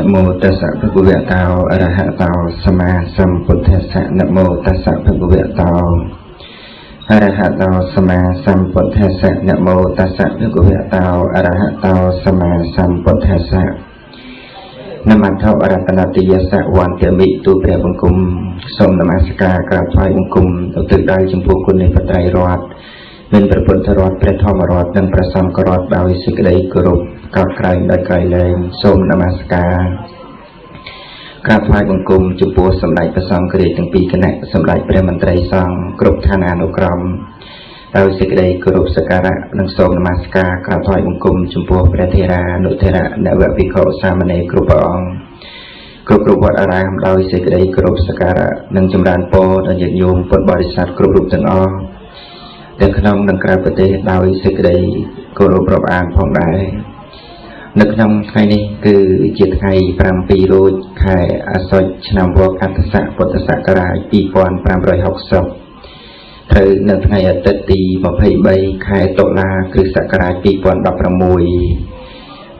mô tassa bhagavato arahato sama sambuddhassa. Namo tassa bhagavato arahato sama sambuddhassa. Namo tassa bhagavato arahato sama sambuddhassa. Namatho aratanatiyassa vantami tuព្រះបង្គំសូមនមស្ការក្រាបថ្វាយបង្គំទៅទឹកដៃចំពោះគុណនៃព្រះត្រៃរតន៍មានព្រះពុទ្ធរតន៍ព្រះធម្មរតន៍និងព្រះសង្ឃរតន៍ដោយសេចក្តីគោរពកោតក្រែងដោយក្រៃលែងសូមនមស្ការក្រាបថ្វាយបង្គំចំពោះសម្ដេចព្រះសង្ឃរាជទាំងពីរគណៈសម្ដេចព្រះមន្ត្រីសង្ឃគ្រប់ឋានានុក្រមដោយសេចក្តីគោរពសក្ការៈនិងសូមនមស្ការក្រាបថ្វាយបង្គំចំពោះព្រះធេរានុធេរៈអ្នកវភិក្ខុសាមណេរគ្រប់ព្រះអង្គគ្រប់វត្តអារាមដោយសេចក្តីគោរពសក្ការៈនិងចម្រើនពរដល់ញាតិញោមពុទ្ធបរិស័ទគ្រប់រូបទាំងអស់ទាំងក្នុងនិងក្រៅប្រទេសដោយសេចក្តីគោរពរាប់អានផងដែរនៅក្នុងថ្ងៃនេះគឺជាថ្ងៃ7រោចខែអាសត់ឆ្នាំវកអត្តស័កពុទ្ធសករាជ2560ត្រូវនៅថ្ងៃអាទិត្យទី23ខែតុលាគ្រិស្តសករាជ2016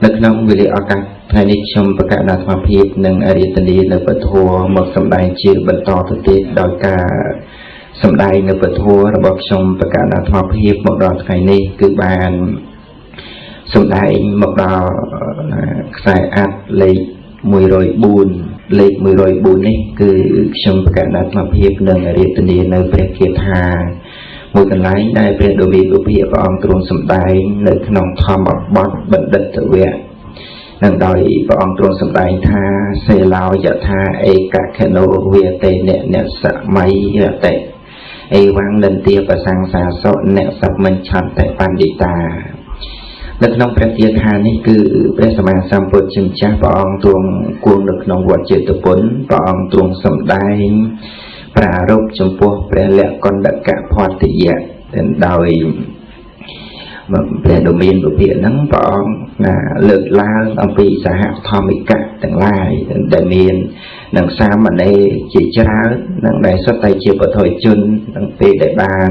នៅក្នុងវេលាឱកាសថ្ងៃនេះខ្ញុំប្រកាសអាត្មាភាពនិងអរិយទនីនៅពធមកសម្ដែងជាបន្តទៅទៀតដោយការសម្ដែងនៅពធរបស់ខ្ញុំប្រកាសអាត្មាភាពមកដល់ថ្ងៃនេះគឺបានសម្ដែងមកដល់ខ្សែអាត់លេខ104លេខ104នេះគឺខ្ញុំប្រកាសអាត្មាភាពនិងអរិយទនីនៅព្រះគាថាមួយកន្លែងដែលព្រះដវីវិភាព្រះអង្គទ្រង់សម្ដែងនៅក្នុងធម្មបទបណ្ឌិតវៈនឹងដោយព្រះអង្គទ្រង់សម្ដែងថាសេឡោយថាឯកខណោវាតេអ្នកសម័យរតិអេវ៉ាំងលន្ទាប្រសង្សាសកអ្នកសមិញឆន្ទបណ្ឌិតានៅក្នុងព្រះគាថានេះគឺព្រះសម្មាសម្ពុទ្ធជាម្ចាស់ព្រះអង្គទ្រង់គង់នៅក្នុងវត្តចេតពុនព្រះអង្គទ្រង់សម្ដែងប្រារព្ធចំពោះព្រះលក្ខណ្ឌកផតយៈដោយព្រះដ៏មានពភាកហ្នឹងព្រះអង្គលើកឡើងអំពីសហធម្មិកៈទាំងឡាយដែលមាននឹងសាមណេរជាច្រើននឹងដែលសុទ្ធតែជាពុទ្ធជននឹងពេលដែលបាន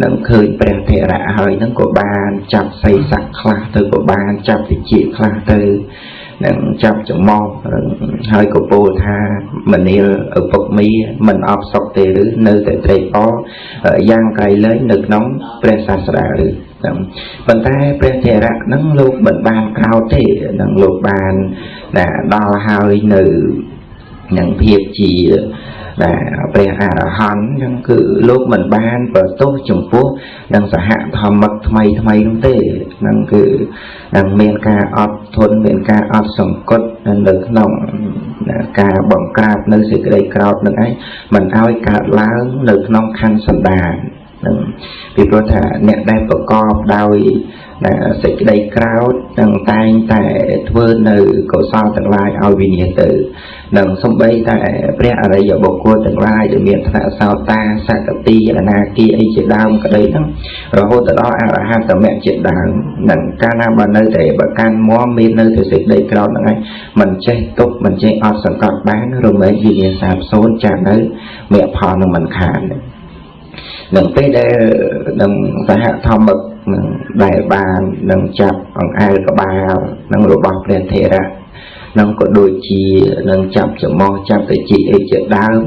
នឹងឃើញព្រះធរៈហើយនឹងក៏បានចាប់សីស័កខ្លះទៅក៏បានចាប់វិជាខ្លះទៅនឹងចាប់ច្រមុះហើយក៏ពោលថាមនាលឪពុកមីមិនអបសុខទេឬនៅតែត្រេកអរយ៉ាងក្រៃលែងនៅក្នុងព្រះសាស្ត្រាឬប៉ុន្តែព្រះធរៈនឹងលោកមិនបានក្រោតទេនឹងលោកបានដល់ហើយនៅនឹងភាពជាព្រះអរហន្តហ្នឹងគឺលោកមិនបានប្រទោសចំពោះនឹងសហធម្មឹកថ្មីនោះទេហ្នឹងគឺនឹងមានការអត់ធន់មានការអត់សង្កត់នៅក្នុងការបង្ក្រាបនៅសេចក្តីក្រោធនឹងឯងមិនឲ្យកើតឡើងនៅក្នុងខណ្ឌសន្តាននឹងពីព្រោះថាអ្នកដែលប្រកបដោយសេចក្តីក្រោធនឹងតែងតែធ្វើនៅកុសលទាំងឡាយឲ្យវិនិច្ឆ័យទៅនឹងសំបីតែព្រះអរិយបុគ្គលទាំងឡាយដែលមានឋានៈសោតាសកតិអនាគីអីជាដើមក្តីហ្នឹងរហូតដល់អរហន្តមគ្គជាដើមនឹងកាលណាបើនៅតែបើកាន់មមមាននៅតែសេចក្តីក្រោធហ្នឹងឯងមិនចេះទប់មិនចេះអត់សង្កត់បានរមែងវិញ្ញាសាបសូន្យចាស់នៅមគ្គផលនឹងមិនខាននឹងពេលដែលនឹងសហធម្មឹកនឹងដែលបាននឹងចាប់អង្អែលក្បាលនឹងរបស់ព្រះធេរៈនឹងក៏ដូចជានឹងចាប់ច្រមុះចាប់តិចអីជាដើម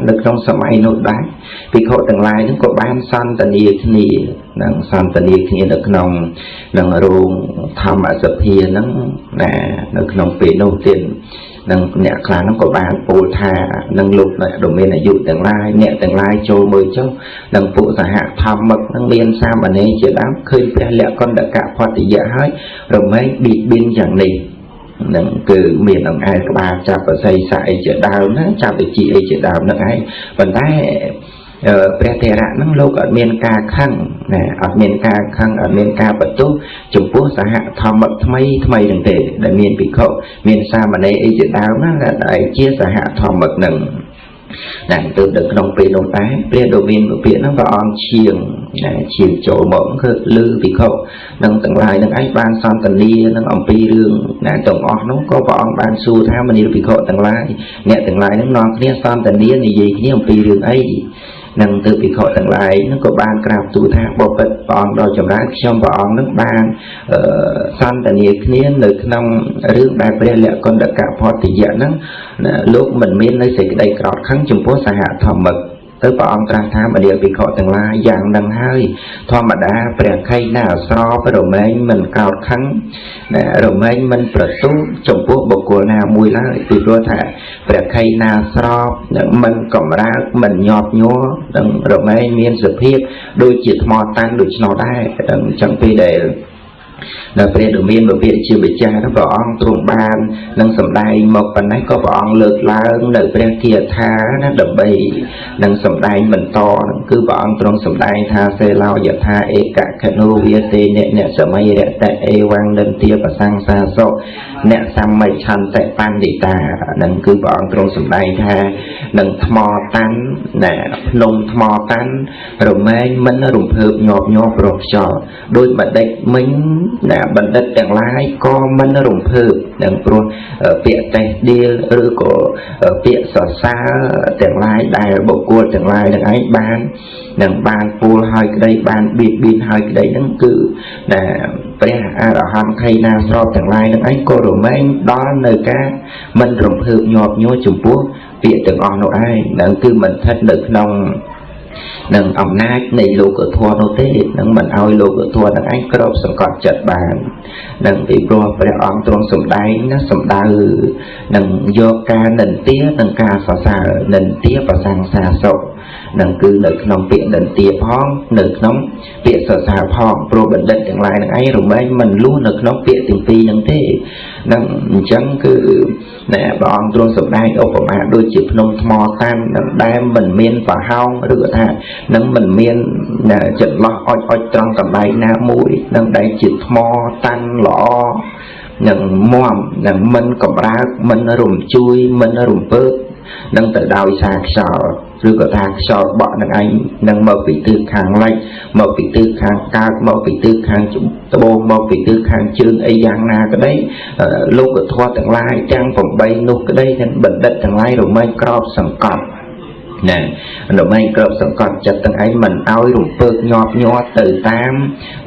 នៅក្នុងសម័យនោះដែរភិក្ខុទាំងឡាយនឹងក៏បានសន្ទនាគ្នានឹងសន្ទនាគ្នានៅក្នុងនឹងរោងធម្មសភានឹងនៅក្នុងពេលនោះទៀតនឹងអ្នកខ្លះហ្នឹងក៏បានពោលថានឹងលោកដែលមានអាយុទាំងឡាយអ្នកទាំងឡាយចូលមើលចុះនឹងពួកសហធម្មឹកនឹងមានសាមណេរជាដើមឃើញព្រះលក្ខណ្ឌកផតយៈហើយរមែងបៀតបៀនយ៉ាងនេះនឹងគឺមានអង្អែលក្បាលចាប់ប្រស័យសាអីជាដើមណាចាប់វិជាអីជាដើមហ្នឹងឯងប៉ុន្តែព្រះធរៈហ្នឹងលោកអត់មានការខឹងអត់មានការខឹងអត់មានការបន្ទោសចំពោះសហធម្មឹកថ្មីហ្នឹងទេដែលមានភិក្ខុមានសាមណេរអីជាដើមណាដែលជាសហធម្មឹកហ្នឹងដែលទៅនៅក្នុងពេលនោះដែរព្រះដ៏មានពពាកហ្នឹងព្រះអង្គឈៀងចូលមកគឺលឺភិក្ខុនឹងទាំងឡាយនឹងឯងបានសន្ទនានឹងអំពីរឿងទាំងអស់នោះក៏ព្រះអង្គបានសួរថាមនាលភិក្ខុទាំងឡាយអ្នកទាំងឡាយហ្នឹងនាំគ្នាសន្ទនានិយាយគ្នាអំពីរឿងអី នឹងទើបភិក្ខុទាំងឡាយនឹងក៏បានក្រាបទូលថាបបិទ្ធព្រះអង្គដ៏ចម្រើនខ្ញុំព្រះអង្គនឹងបានសន្ទនាគ្នានៅក្នុងរឿងដែលព្រះលក្ខណ្ឌកផតយៈហ្នឹងលោកមិនមាននៅសេចក្តីក្រោធខឹងចំពោះសហធម្មិកទៅព្រះអង្គត្រាស់ថាមនាលភិក្ខុទាំងឡាយយ៉ាងនឹងហើយធម្មតាព្រះខ័យណាស្រពរមែងមិនក្រោធខឹងរមែងមិនប្រទូចំពោះបុគ្គលណាមួយឡើយពីព្រោះថាព្រះខ័យណាស្រពមិនកំរើកមិនញាប់ញ័រនឹងរមែងមានសភាពដូចជាថ្មតាំងដូច្នោះដែរអញ្ចឹងពេលដែលព្រះដ៏មានវិភាកជាម្ចាស់ព្រះអង្គទ្រង់បាននឹងសម្ដែងមកប៉ុណ្ណេះក៏ព្រះអង្គលើកឡើងនៅព្រះគាថាណាដើម្បីនឹងសម្ដែងបន្តគឺព្រះអង្គទ្រង់សម្ដែងថាសេឡោយថាឯកខណូវាទេអ្នកសម័យរតៈអេវ៉ាំងនិន្ទាបសង្សាសោអ្នកសម្មិឆន្ទៈបណ្ឌិតានឹងគឺព្រះអង្គទ្រង់សម្ដែងថានឹងថ្មតាន់ណាភ្នំថ្មតាន់រមែងមិនរំភើបញាប់ញ័រប្រោះខ្យល់ដោយបណ្ឌិតមិញណាបណ្ឌិតទាំងឡាយក៏មិនរំភើបនឹងព្រោះពាក្យតេះដៀលឬក៏ពាក្យសរសើរទាំងឡាយដែលបុគ្គលទាំងឡាយនឹងឯងបាននឹងបានពូលហើយក្តីបានបៀតបៀនហើយក្តីហ្នឹងគឺណាព្រះអរហន្តខៃណាស្របទាំងឡាយនឹងឯងក៏រមែងដល់នៅការមិនរំភើបញាប់ញ័រចំពោះពាក្យទាំងអស់នោះឯងហ្នឹងគឺមិនស្ថិតនៅក្នុងនឹងអំណាចនៃលោកធម៌នោះទេនឹងមិនឲ្យលោកធម៌ទាំងឯងគ្របសង្កត់ចិត្តបាននឹងពីព្រោះព្រះអង្គទ្រង់សម្ដែងណាសម្ដៅនឹងយកការនិន្ទានិងការសរសើរនិន្ទាប្រសង្សាសុខនឹងគឺនៅក្នុងពាក្យនិន្ទាផងនៅក្នុងពាក្យសរសើរផងព្រោះបណ្ឌិតទាំងឡាយនឹងឯងរមែងមិនលួសនៅក្នុងពាក្យទាំងពីរហ្នឹងទេនឹងអញ្ចឹងគឺព្រះអង្គទ្រង់សម្ដែងឧបមាដូចជាភ្នំថ្មតាន់នឹងដែលមិនមានប្រហោងឬក៏ថានឹងមិនមានចន្លោះអុចត្រង់កន្លែងណាមួយនឹងដែលជាថ្មតាន់ល្អនឹងមាំនឹងមិនកម្រើកមិនរំជួយមិនរំពើនឹងទៅដោយសារខ្យល់ឬក៏ថាខ្យល់បក់នឹងឯងនឹងមកពីទិសខាងលិចមកពីទិសខាងកើតមកពីទិសខាងត្បូងមកពីទិសខាងជើងអីយ៉ាងណាក្តីលោកធម៌ទាំងឡាយទាំង8នោះក្តីទាំងបណ្ឌិតទាំងឡាយរមែងក្របសង្កត់ណារមែងក្របសង្កត់ចិត្តទាំងឯងមិនឲ្យរំពើកញាប់ញ័រទៅតាម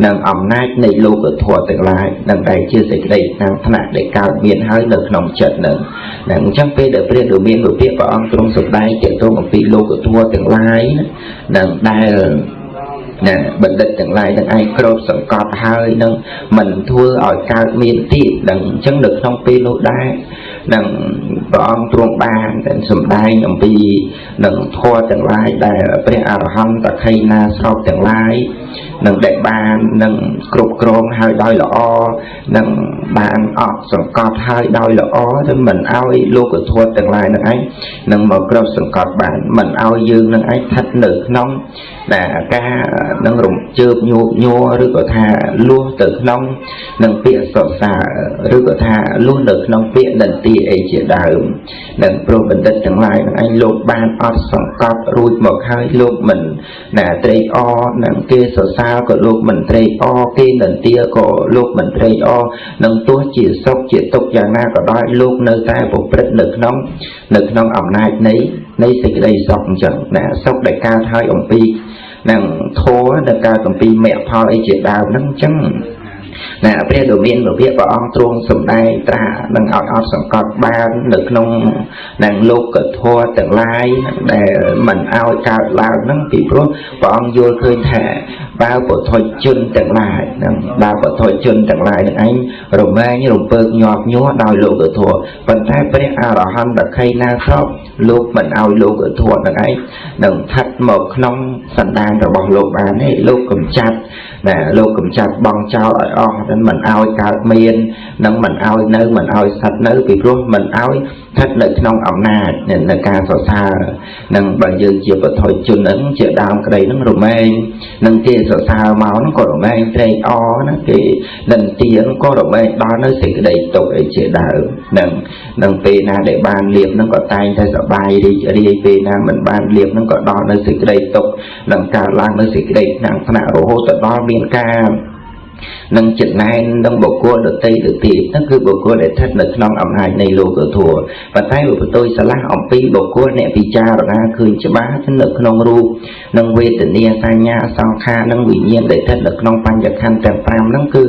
នឹងអំណាចនៃលោកធម៌ទាំងឡាយនឹងដែលជាសេចក្តីតាមថ្នាក់ដែលកើតមានហើយនៅក្នុងចិត្តនឹងអញ្ចឹងពេលដែលព្រះដ៏មានវិភាកព្រះអង្គទ្រង់សម្ដែងទាក់ទងអំពីលោកធម៌ទាំងឡាយនឹងដែលណាបណ្ឌិតទាំងឡាយទាំងឯងគ្របសង្កត់ហើយនឹងមិនធ្វើឲ្យកើតមានទៀតនឹងអញ្ចឹងនៅក្នុងពេលនោះដែរនឹងព្រះអង្គទ្រង់បានសម្ដែងអំពីនឹងធម៌ទាំងឡាយដែលព្រះអរហន្តខៃណាស្របទាំងឡាយនឹងដែលបាននឹងគ្រប់គ្រងហើយដោយល្អនឹងបានអត់សង្កត់ហើយដោយល្អទៅមិនឲ្យលោកធម៌ទាំងឡាយនឹងឯងនឹងមកគ្របសង្កត់បានមិនឲ្យយើងនឹងឯងស្ថិតនៅក្នុងការនឹងរំជើបញោកញ័រឬក៏ថាលួសទៅក្នុងនឹងពាក្យសរសើរឬក៏ថាលួសនៅក្នុងពាក្យនិន្ទាអីជាដើមនឹងព្រោះបណ្ឌិតទាំងឡាយនឹងឯងលោកបានអត់សង្កត់រួចមកហើយលោកមិនត្រេកអរនឹងគេសរសើរក៏លោកមិនត្រេកអរគេនិន្ទាក៏លោកមិនត្រេកអរនឹងទោះជាសុខជាទុក្ខយ៉ាងណាក៏ដោយលោកនៅតែប្រព្រឹត្តនៅក្នុងអំណាចនៃសេចក្តីសុខអញ្ចឹងសុខដែលកើតហើយអំពីនឹងធម៌ដែលកើតអំពីមគ្គផលអីជាដើមហ្នឹងអញ្ចឹងព្រះដ៏មានវិភាកព្រះអង្គទ្រង់សម្ដែងត្រានឹងឲ្យអត់សង្កត់បាននៅក្នុងនឹងលោកធម៌ទាំងឡាយដែលមិនឲ្យកើតឡើងហ្នឹងពីព្រោះព្រះអង្គយល់ឃើញថាបើពុទ្ធជនទាំងឡាយនឹងបើពុទ្ធជនទាំងឡាយនឹងឯងរមែងរំពើកញាប់ញ័រដោយលោកធម៌ប៉ុន្តែព្រះអរហន្តខៃណាស្របលោកមិនឲ្យលោកធម៌នឹងឯងនឹងស្ថិតមកក្នុងសន្តានរបស់លោកបានទេលោកកម្ចាត់លោកកម្ចាត់បងចោលឲ្យអស់នឹងមិនឲ្យកើតមាននឹងមិនឲ្យនៅមិនឲ្យស្ថិតនៅពីព្រោះមិនឲ្យស្ថិតនៅក្នុងអំណាចនៃការសរសើរនឹងបើយើងជាពុទ្ធជននឹងជាដើមក្តីនឹងរមែងនឹងគេសរសើរមកនឹងក៏រមែងត្រេកអរណាគេនិន្ទាក៏រមែងដល់នៅសេចក្តីទុក្ខអីជាដើមនឹងពេលណាដែលបានលៀបនឹងក៏តែងតែសប្បាយរីករាយពេលណាមិនបានលៀបនឹងក៏ដល់នៅសេចក្តីទុក្ខនឹងកើតឡើងនៅសេចក្តីថ្នាក់រហូតទៅដល់មានការ នឹងចំណែននឹងបុគ្គលដទៃទៅទៀតហ្នឹងគឺបុគ្គលដែលស្ថិតនៅក្នុងអំណាចនៃលោកធម៌ប៉ុន្តែបើបន្ទុយឆ្លាស់អំពីបុគ្គលអ្នកពិចារណាឃើញច្បាស់នៅក្នុងរូបនិងវេទនាសញ្ញាសង្ខារនិងវិញ្ញាណដែលស្ថិតនៅក្នុងបញ្ញខណ្ឌទាំង5ហ្នឹងគឺ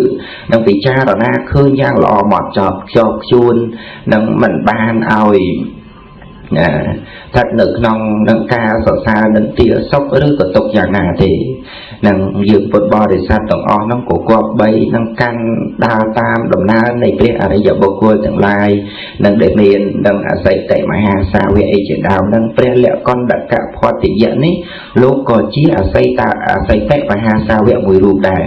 នឹងពិចារណាឃើញយ៉ាងល្អហ្មត់ចត់ខ្ជាប់ខ្ជួននឹងមិនបានឲ្យស្ថិតនៅក្នុងនឹងការសរសើរនឹងទាសុខឬក៏ទុក្ខយ៉ាងណាទេនឹងយើងពុទ្ធបរិស័ទទាំងអស់ហ្នឹងក៏គប្បីនឹងកាន់ដើរតាមដំណើរនៃព្រះអរិយបុគ្គលទាំងឡាយនឹងដែលមាននឹងអសិតិមហាសាវកអីជាដើមនឹងព្រះលក្ខណ្ឌកផតយៈនេះលោកក៏ជាអសិតិមហាសាវកមួយរូបដែរ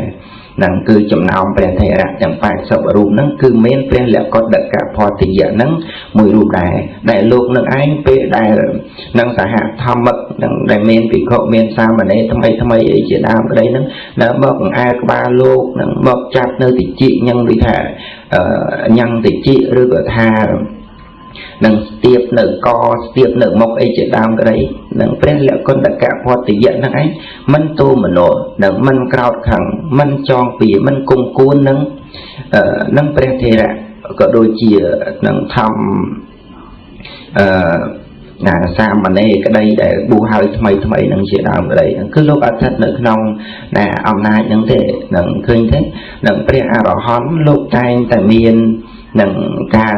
នឹងគឺចំណោមព្រះថេរៈទាំង80រូបហ្នឹងគឺមានព្រះលក្ខណ្ឌកផតយៈហ្នឹងមួយរូបដែរដែលលោកនឹងឯងពេលដែលនឹងសហធម្មឹកនឹងដែលមានភិក្ខុមានសាមណេរថ្មីអីជាដើមក្តីហ្នឹងនៅមកអង្អែលក្បាលលោកនឹងមកចាប់នៅតិចញ៉ឹងដូចថាញ៉ាំងតិចឬក៏ថានឹងស្ទាបនៅកស្ទាបនៅមុខអីជាដើមក្តីនឹងព្រះលក្ខណ្ឌកផតយៈហ្នឹងឯងមិនទូមនោនឹងមិនក្រោតខឹងមិនចងពៀមិនគង់គួននឹងព្រះថេរៈក៏ដូចជានឹងធម្មសាមណេរក្តីដែលបួសហើយថ្មីនឹងជាដើមក្តីគឺលោកអធិដ្ឋនៅក្នុងអំណាចហ្នឹងទេនឹងឃើញទេនឹងព្រះអរហន្តលោកតែងតែមាននឹងការ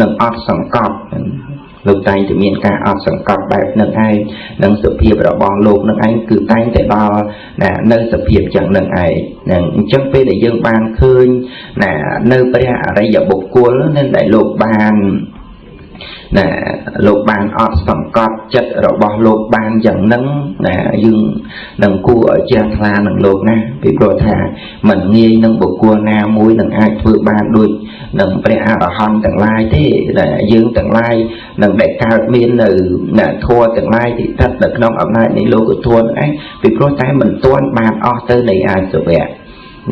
នឹងអត់សង្កត់លោកតែងតែមានការអត់សង្កត់បែបនឹងឯងនឹងសភាពរបស់លោកនឹងឯងគឺតែងតែដល់នៅសភាពយ៉ាងនឹងឯងនឹងអញ្ចឹងពេលដែលយើងបានឃើញនៅព្រះអរិយបុគ្គលនឹងដែលលោកបានលោកបានអត់សង្កត់ចិត្តរបស់លោកបានយ៉ាងហ្នឹងយើងនឹងគួរឲ្យជ្រះថ្លានឹងលោកណាពីព្រោះថាមិនងាយនឹងបុគ្គលណាមួយនឹងអាចធ្វើបានដូចនឹងព្រះអរហន្តទាំងឡាយទេដែលយើងទាំងឡាយនឹងដែលកើតមាននៅធម៌ទាំងឡាយទីស្ថិតនៅក្នុងអំណាចនៃលោកធម៌ហ្នឹងឯងពីព្រោះតែមិនទាន់បានអស់ទៅនៃអាសវៈ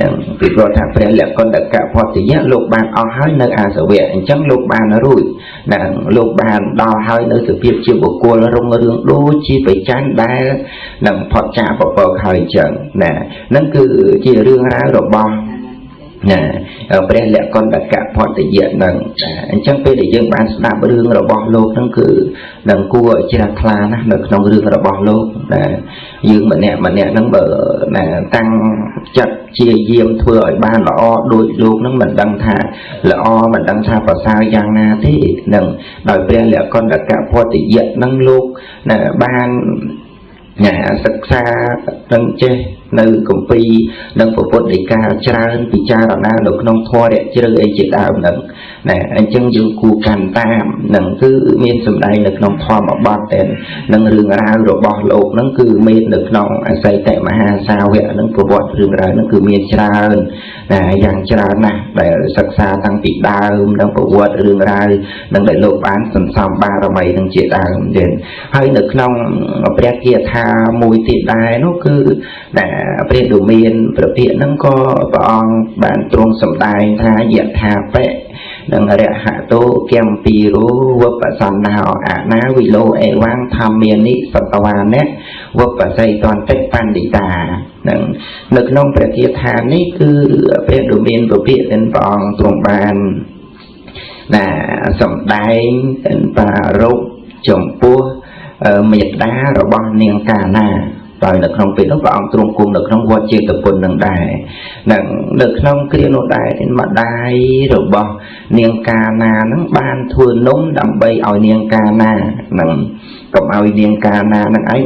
នឹងពីព្រោះថាព្រះលក្ខណ្ឌកផតយៈលោកបានអស់ហើយនៅអាសវៈអញ្ចឹងលោកបានរួចលោកបានដល់ហើយនៅសភាពជាបុគ្គលរុងរឿងដូចជាបច្ច័យដែលនឹងផុតចាកពពកហើយអញ្ចឹងហ្នឹងគឺជារឿងរ៉ាវរបស់ព្រះលក្ខណ្ឌកផតយៈហ្នឹងអញ្ចឹងពេលដែលយើងបានស្ដាប់រឿងរបស់លោកហ្នឹងគឺនឹងគួរឲ្យជ្រះថ្លាណាស់នៅក្នុងរឿងរបស់លោកយើងម្នាក់ហ្នឹងបើតាំងចិត្តជាយាមធ្វើឲ្យបានល្អដូចលោកហ្នឹងមិនដឹងថាល្អមិនដឹងថាប្រសើរយ៉ាងណាទេនឹងដោយព្រះលក្ខណ្ឌកផតយៈហ្នឹងលោកបានសិក្សានឹងចេះនៅគម្ពីរនិងពុទ្ធដីកាច្រើនពិចារណានៅក្នុងធម៌រយៈជ្រៅអីជាដើមហ្នឹងអញ្ចឹងយើងគួរកាន់តាមនឹងគឺមានសម្ដែងនៅក្នុងធម្មបទតែនឹងរឿងរ៉ាវរបស់លោកហ្នឹងគឺមាននៅក្នុងអសិតិមហាសាវកហ្នឹងប្រវត្តិរឿងរ៉ាវហ្នឹងគឺមានច្រើនយ៉ាងច្រើនណាស់ដែលសិក្សាតាំងពីដើមនិងប្រវត្តិរឿងរ៉ាវនឹងដែលលោកបានសន្សំបារមីនឹងជាដើមទៀតហើយនៅក្នុងព្រះគាថាមួយទៀតដែរនោះគឺព្រះដ៏មានប្រភេទហ្នឹងក៏ព្រះអង្គបានទ្រង់សម្ដែងថាយថាបៈនឹងរហតោកម្មពីរោវបសណ្ដោអនាវិលោអេវ៉ាំងធម្មានិសតវានៈវបស័យតន្តិបណ្ឌិតានឹងនៅក្នុងព្រះគាថានេះគឺព្រះដ៏មានប្រភេទដែលព្រះអង្គទ្រង់បានសម្ដែងប្រារព្ធចំពោះមេត្តារបស់នាងកាណាដោយនៅក្នុងពេលនោះព្រះអង្គទ្រង់គង់នៅក្នុងវត្តចេតពុននឹងដែរនឹងនៅក្នុងគ្រានោះដែរម្ដាយរបស់នាងកាណានឹងបានធ្វើនំដើម្បីឲ្យនាងកាណានឹងកុំឲ្យនាងកាណានឹងឯង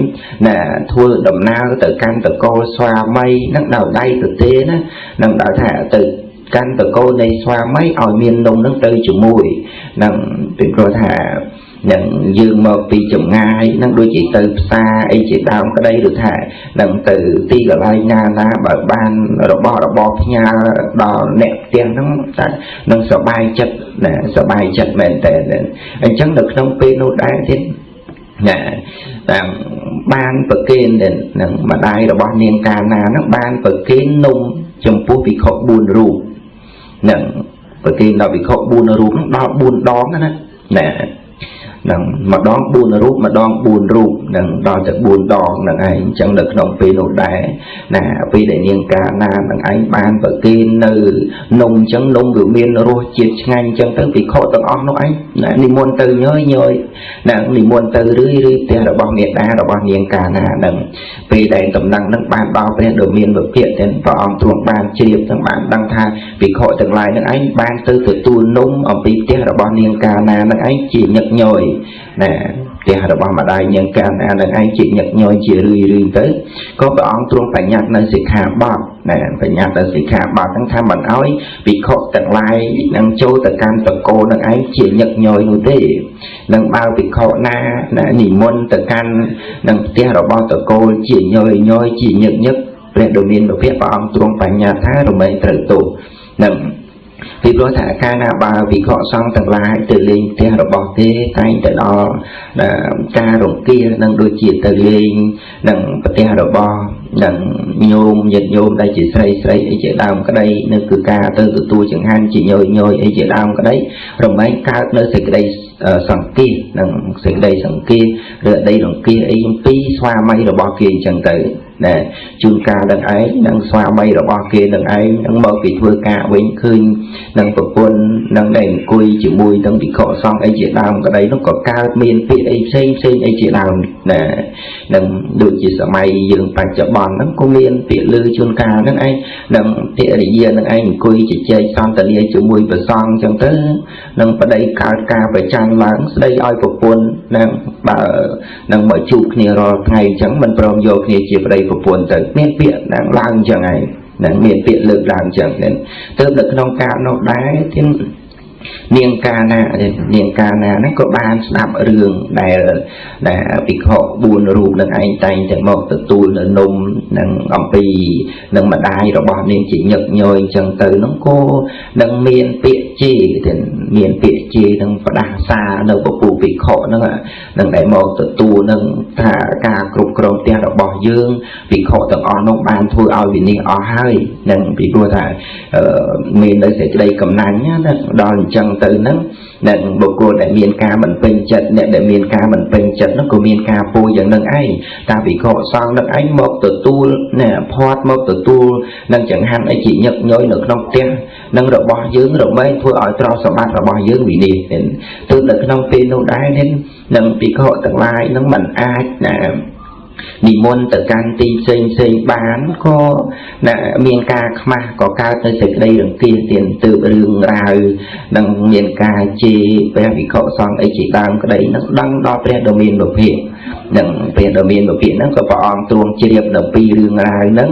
ធ្វើដំណើរទៅកាន់តកូលស្វាមីនឹងដោយដៃទៅទេណានឹងដោយថាទៅកាន់តកូលនៃស្វាមីឲ្យមាននំនឹងទៅជាមួយនឹងពីព្រោះថានឹងយើងមកពីចម្ងាយនឹងដូចជាទៅផ្សារអីជាដើមក្តីឬថានឹងទៅទីកន្លែងណាបើបានរបស់របរផ្ញើដល់អ្នកផ្ទះហ្នឹងតែនឹងសប្បាយចិត្តមែនតើអញ្ចឹងនៅក្នុងពេលនោះដែរទៀតតាមបានប្រគេននឹងម្ដាយរបស់នាងកាណាហ្នឹងបានប្រគេននំចំពោះភិក្ខុ4រូបនឹងប្រគេនដល់ភិក្ខុ4រូបហ្នឹងដល់4ដងណា nâng mà đón buồn rụp nâng đo từ buồn đòn nâng anh chẳng được nông phi nụ đá nè phi để niên ca na nâng anh ban và kia nơi nông chẳng nông biểu miên rô chiết ngành chẳng tới vì khó tầng óc nó anh nè đi muôn từ nhơi nè đi muôn từ rưới thế là bao miền đá là bao niên ca na nâng phi để tầm năng nâng ban bao về đồ miên vực hiện đến vào thuồng ban chiếp thằng bạn đăng tha vì khó tầng lại nâng anh ban từ từ tu nông ở phi thế là bao niên ca na nâng anh chỉ nhật nhồi nè thì hà bà mà đại nhân ca là anh chị nhật nhoi chị rưỡi tới có bà ông tuông phải nhặt nơi sự khả bạc nè phải nhặt nơi sự khả bạcทั้งtham bản áo vì khó tận lai năng châu tận can tận cô năng anh chị nhật nhoi như thế năng bao vì khó na nè nỉ môn tận can năng tia hà bà tận cô chị nhoi chị nhật nhất về đồ miền đồ phía bà ông tuông phải nhặt thá rồi mấy trời tụ năng vì đối thả ca na bà vì họ xong tầng lại từ linh thế rồi bỏ thế tay từ đó là ca rộng kia nâng đôi chỉ từ linh nâng thế rồi bỏ nâng nhôm nhật nhôm đây chỉ xây ấy chỉ làm cái đây nâng cứ ca từ tôi chẳng hạn chỉ nhồi ấy chỉ làm cái đấy rồi mấy ca nơi sẽ cái đây sẵn kia nâng sẽ đây sẵn kia rồi đây rộng kia ấy pi xoa mây rồi bỏ kia chẳng tới nè chung ca đằng ấy đang xoa mây rồi bao kia đằng ấy đang mở cái thưa ca với khơi đang tập quân đang đèn cùi chỉ mùi đang bị khọ xong ấy chỉ làm cái đấy nó có ca miền phía ấy xây ấy chỉ làm nè đang được chỉ sợ mày dừng phải chợ bòn nó có miền phía lư chung ca đằng ấy đang phía để giờ đằng ấy cùi chỉ chơi xong tận đây chỉ mùi và xong chẳng tới đang ở đây ca phải trang láng đây ai tập quân đang mở chụp kia rồi ngày chẳng mình prom vô kia chỉ đây của buồn tới miền biển đang lang chẳng này đang miền biển lực làm chẳng nên tức là nông ca nó đá thiên niên ca na nó có ban sạp rường này là bị họ buồn rụp là anh tay thì một từ tu là nôm nâng ông pì nâng mà đai rồi bọn nên chỉ nhật nhồi chẳng từ nó cô nâng miền biển chi thì miền biển chi nâng phải đa xa nâng bộ phụ bị họ nâng đại một từ tu nâng thả ca cục crom tiền rồi bỏ dương bị họ tầng on nó ban thôi ao vì niên o hai nâng bị đua thả miền đây sẽ đây cầm nắng nhá đó chẳng từ nó nâng bộ cô đại miền ca mình bình chật nè đại miền ca mình bình chật nó có miền ca phôi dạng nâng ấy ta bị họ xong nâng ấy một từ tu nè phót một từ tu nâng chẳng hạn ấy chỉ nhật nhối được nông tiền nâng rồi bỏ dưỡng rồi mấy thôi ở trong sổ bát rồi bỏ dưỡng vì đi từ được nông tiền nó đái nên nâng bị họ tặng lại nâng mình ai nè đi môn từ can ti sinh bán có nè miền ca mà có cao tới sự đây đường kia tiền từ đường rào đằng miền ca chi về bị khổ xong ấy chỉ đang cái đấy nó đăng đo về đồ miền đồ phiền đằng về đồ miền đồ phiền nó có bọn tuồng chi điệp đồ pi đường rào nó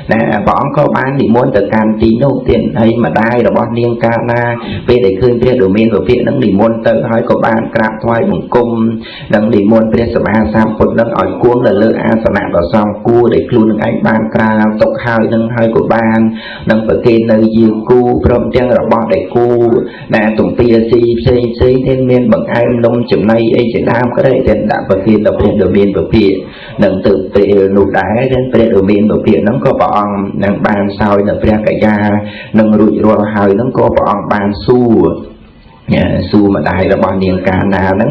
nè bọn có bán đi môn từ can ti nô tiền hay mà đai rồi bọn miền ca na về để khơi về đồ miền đồ phiền nó đi môn từ hỏi có bán crab thoai bằng cung đằng đi môn về sập a sam phật nó ở cuốn là lơ a sập vào xong cua để luôn được anh ban ca tộc hai nâng hai của ban nâng phải kê nơi dương cu from trang là bọn để cu nè tụng tia si thiên miên bằng ai nông chừng này ấy chỉ làm cái đấy thì đã phải kê đọc đến đầu miền của phía nâng từ về nụ đá đến về đầu miền của phía nó có bọn nâng ban sau nâng phía cả gia nâng rụi rồi hơi nó có bọn ban su su mà đại là bao niên ca nào đó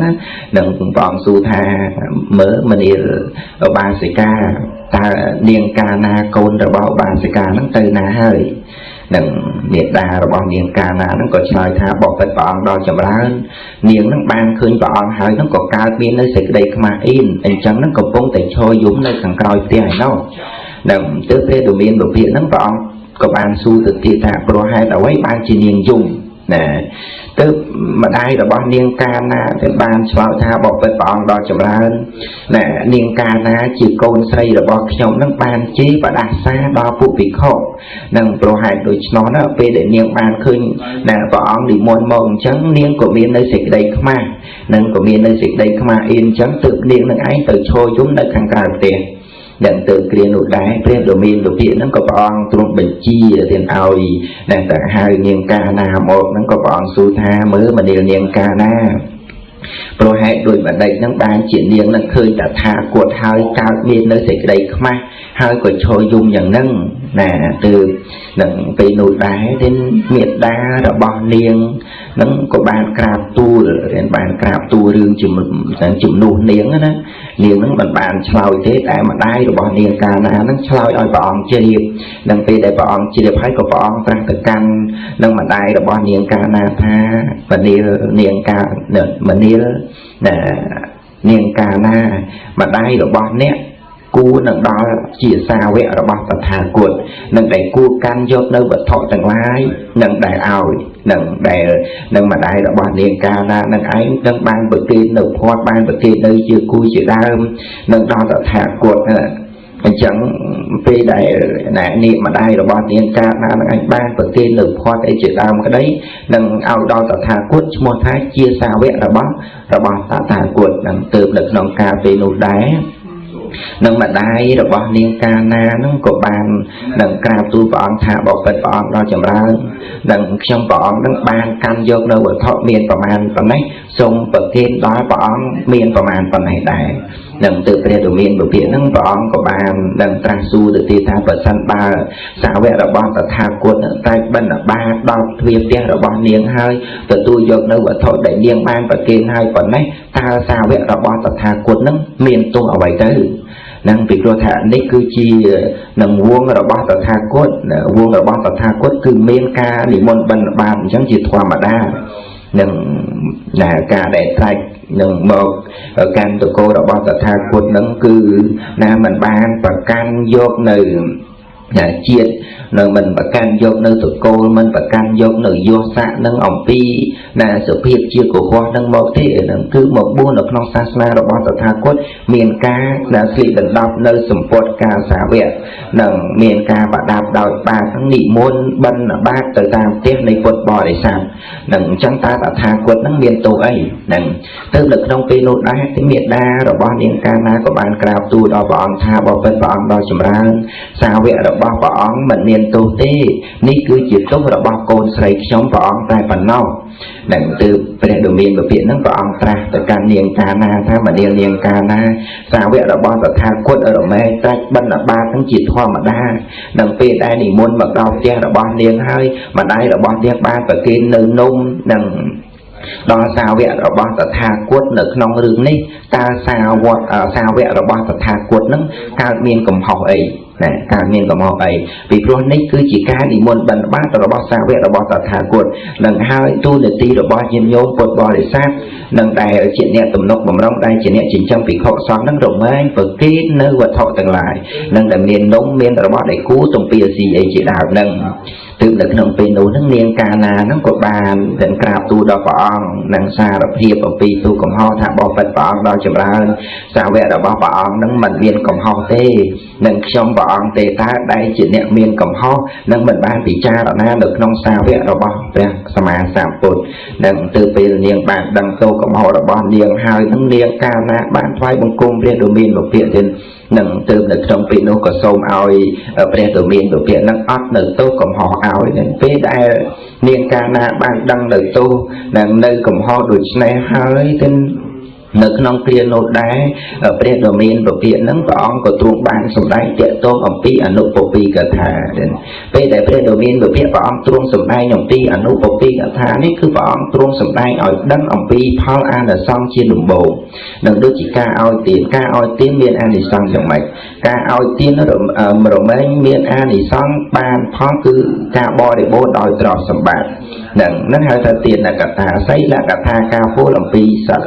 đừng bọn su tha mở mà đi ở ba sĩ ca ta niên ca na côn rồi bao ba sĩ ca nó từ na hơi đừng niệm đà rồi bao niên ca na nó có trời tha bỏ phải bọn đo chậm rãi niên nó ban khơi bọn hơi nó có cao miên nó sẽ đây mà in anh chẳng nó có bông tại trôi dũng nơi thằng coi tiền đâu đừng tới thế đồ miên đồ viện nó bọn có ban su từ kia ta pro hai là ấy ban chỉ niên dùng nè tức mà đây là bao niên ca na thì ban sao tha bỏ phải bọn đo chậm rãi nè niên ca na chỉ côn xây là bao nhau nó ban chế và đặt xa đo phụ bị khó nâng pro hai đôi nó về để niên ban khơi nè bọn đi môn mong trắng niên của miền nơi xịt đây khma nâng của miền nơi xịt đây khma yên trắng tự niên nâng ấy từ trôi chúng nơi khang cài tiền nhận từ kia nụ đáy phía đồ miền đồ viện nó có bọn trong bệnh chi tiền ao nè tại hai niên ca na một nó có bọn su tha mới mà đều niên ca na rồi hai đôi bạn đây nó ban chuyện niên nó khơi đã tha cuột hai cao miền nơi sẽ đây khma hai của trôi dung nhận nâng nè từ nâng về nụ đáy đến miệt đá rồi bọn niên nâng có bàn crab tu rồi bàn crab tu rương chùm nụ niếng á niếng nâng bàn chlau thế tại mà đai rồi bỏ niếng ca na nâng chlau oi bỏ chơi điệp nâng về để bỏ chơi điệp hay có bỏ trang thực căn nâng mà đai rồi bỏ niếng ca na tha và niếng ca mà niếng ca na mà đai rồi bỏ nét cú nâng đó chia xa vẽ rồi bỏ tập thả cuột nâng đẩy cú căn dốt nơi vật thọ tầng lái nâng đài ảo nâng mà đài rồi bỏ niềng ca na nâng ánh nâng ban bực kia nâng khoát ban bực kia nơi chưa cú chưa đam nâng đó tập thả cuột chẳng phê đại nạ niệm mà đai rồi bỏ niềng ca na nâng ánh ban bực kia nâng khoát ấy chưa đam cái đấy nâng ao đó tập thả cuột một thái chia xa vẽ rồi bỏ tập thả cuột nâng từ lực nông ca về nụ đáy nâng mà đai rồi bỏ niềng ca na nâng có bàn nâng crab tu bọn thả bỏ phật bọn đó chậm ra nâng trong bọn nâng bàn căn dốc nơi vợ thọ miền vào màn vào nấy xong bậc thiên đó bọn miền vào màn vào này đại nâng từ kia đồ miền vào phía nâng bọn có bàn nâng trang su từ tia tha vật sân ba xảo vẽ rồi bỏ tập thả cuột tay bên là ba đọc việc kia rồi bỏ niềng hơi từ tu dốc nơi vợ thọ đẩy niềng ban và kiên hai còn nấy ta xảo vẽ rồi bỏ tập thả cuột nâng miền tu ở vậy tới năng việc đô thả này cứ chi nâng vuông rồi bao tờ tha cốt vuông rồi bao tờ tha cốt cứ miên ca để môn bần bàn chẳng chỉ thoa mà đa nâng là ca để thay nâng một ở can tụ cô rồi bao tờ tha cốt nâng cứ nam mình ban và can dốt nơi chiết nâng mình và can dốt nơi tụ cô mình và can dốt nơi vô xạ nâng ổng pi là sự việc chia của khoa nâng một thế nâng cứ một buôn ở trong sa na rồi bao tờ tha cốt miền ca là sự đần đọc nơi sầm phốt ca xả vẹt nâng miền ca và đạp đòi ba tháng nị môn bân ở ba từ tam tiếpในphốt bò để sàm nâng chẳng ta đã tha cốt nâng miền tổ ấy nâng tức lực trong pê nốt đá cái miền đa rồi bao miền ca na của bàn crab tu đó bọn tha bỏ phật bọn đó chìm ra xả vẹt rồi bao bọn mình miền tổ tê ní cứ chỉ tốt rồi bao côn sấy chống bọn tại phần nâu nâng từ về đồ miền của viện nâng bọn ta từ can niềng ca na tha mà niềng ca na xả vẹt rồi bao tờ tha cốt ở mê tay bân là ba tháng chỉ thoa mà đa nâng phê đai nỉ môn mà đau che là bao niềng hơi mà đai là bao niềng ba và kia nơi nôm nâng đó sao vẹt rồi bao tờ tha cốt ở trong rừng này ta sao vẹt rồi bao tờ tha cốt nâng cao miền cầm học ấy nè cao miền cầm học ấy vì pro này cứ chỉ ca nỉ môn bân ba rồi bao sao vẹt rồi bao tờ tha cốt nâng hai tu để ti rồi bao nhiêu nhôm cột bò để sát nâng đài ở chuyện nhẹ tầm nốc bầm rong đài chuyện nhẹ chỉnh trong việc họ xoắn nâng rộng ấy và kết nơi vật thọ từng lại nâng đầm miền nông miền rồi bao để cú trong bia gì ấy chỉ đạo nâng từ lực nông pin nấu nâng niềng ca na nâng cột bàn đến crab tu đo bỏng nâng xa đập hiệp ở pi tu cầm ho thả bò phật bỏng đo chậm ra sao vẽ đo bỏng nâng mình miền cầm ho tê nâng trong bỏng tê ta đây chuyện nhẹ miền cầm ho nâng mình ban thì cha đo na được nông sao vẽ đo bỏng vẽ sama sạm bột nâng từ pin niềng bạn đằng tô cầm ho đo bỏng niềng hai nâng niềng ca na bạn thoái bằng cung riêng đồ miền một viện trên nâng từ lực trong pin nấu có xôm ao ở bên đồ miền một viện nâng ớt nâng tô cầm ho ao đến phía đại niềng ca na bạn đằng nâng tô nâng nơi cầm ho đuổi này hơi tên nước nông kia nốt đá ở bên đồ miền của viện nâng có tuồng bàn sầm đai tiệt tô ẩm pi anu bộ pi cả thà đến bên đại bên đồ miền của viện có tuồng sầm đai nhộng pi anu bộ pi cả thà này cứ có tuồng sầm đai ở đăng ẩm pi phao an là xong trên đồng bộ đừng đôi chỉ ca ao tiền miền an thì xong chẳng mày ca ao tiền nó rồi mấy miền an thì xong bàn phao cứ ca bo để bố đòi trò sầm bạc đừng nó hơi thật tiền là cả thà xây là cả thà ca phố ẩm pi sợ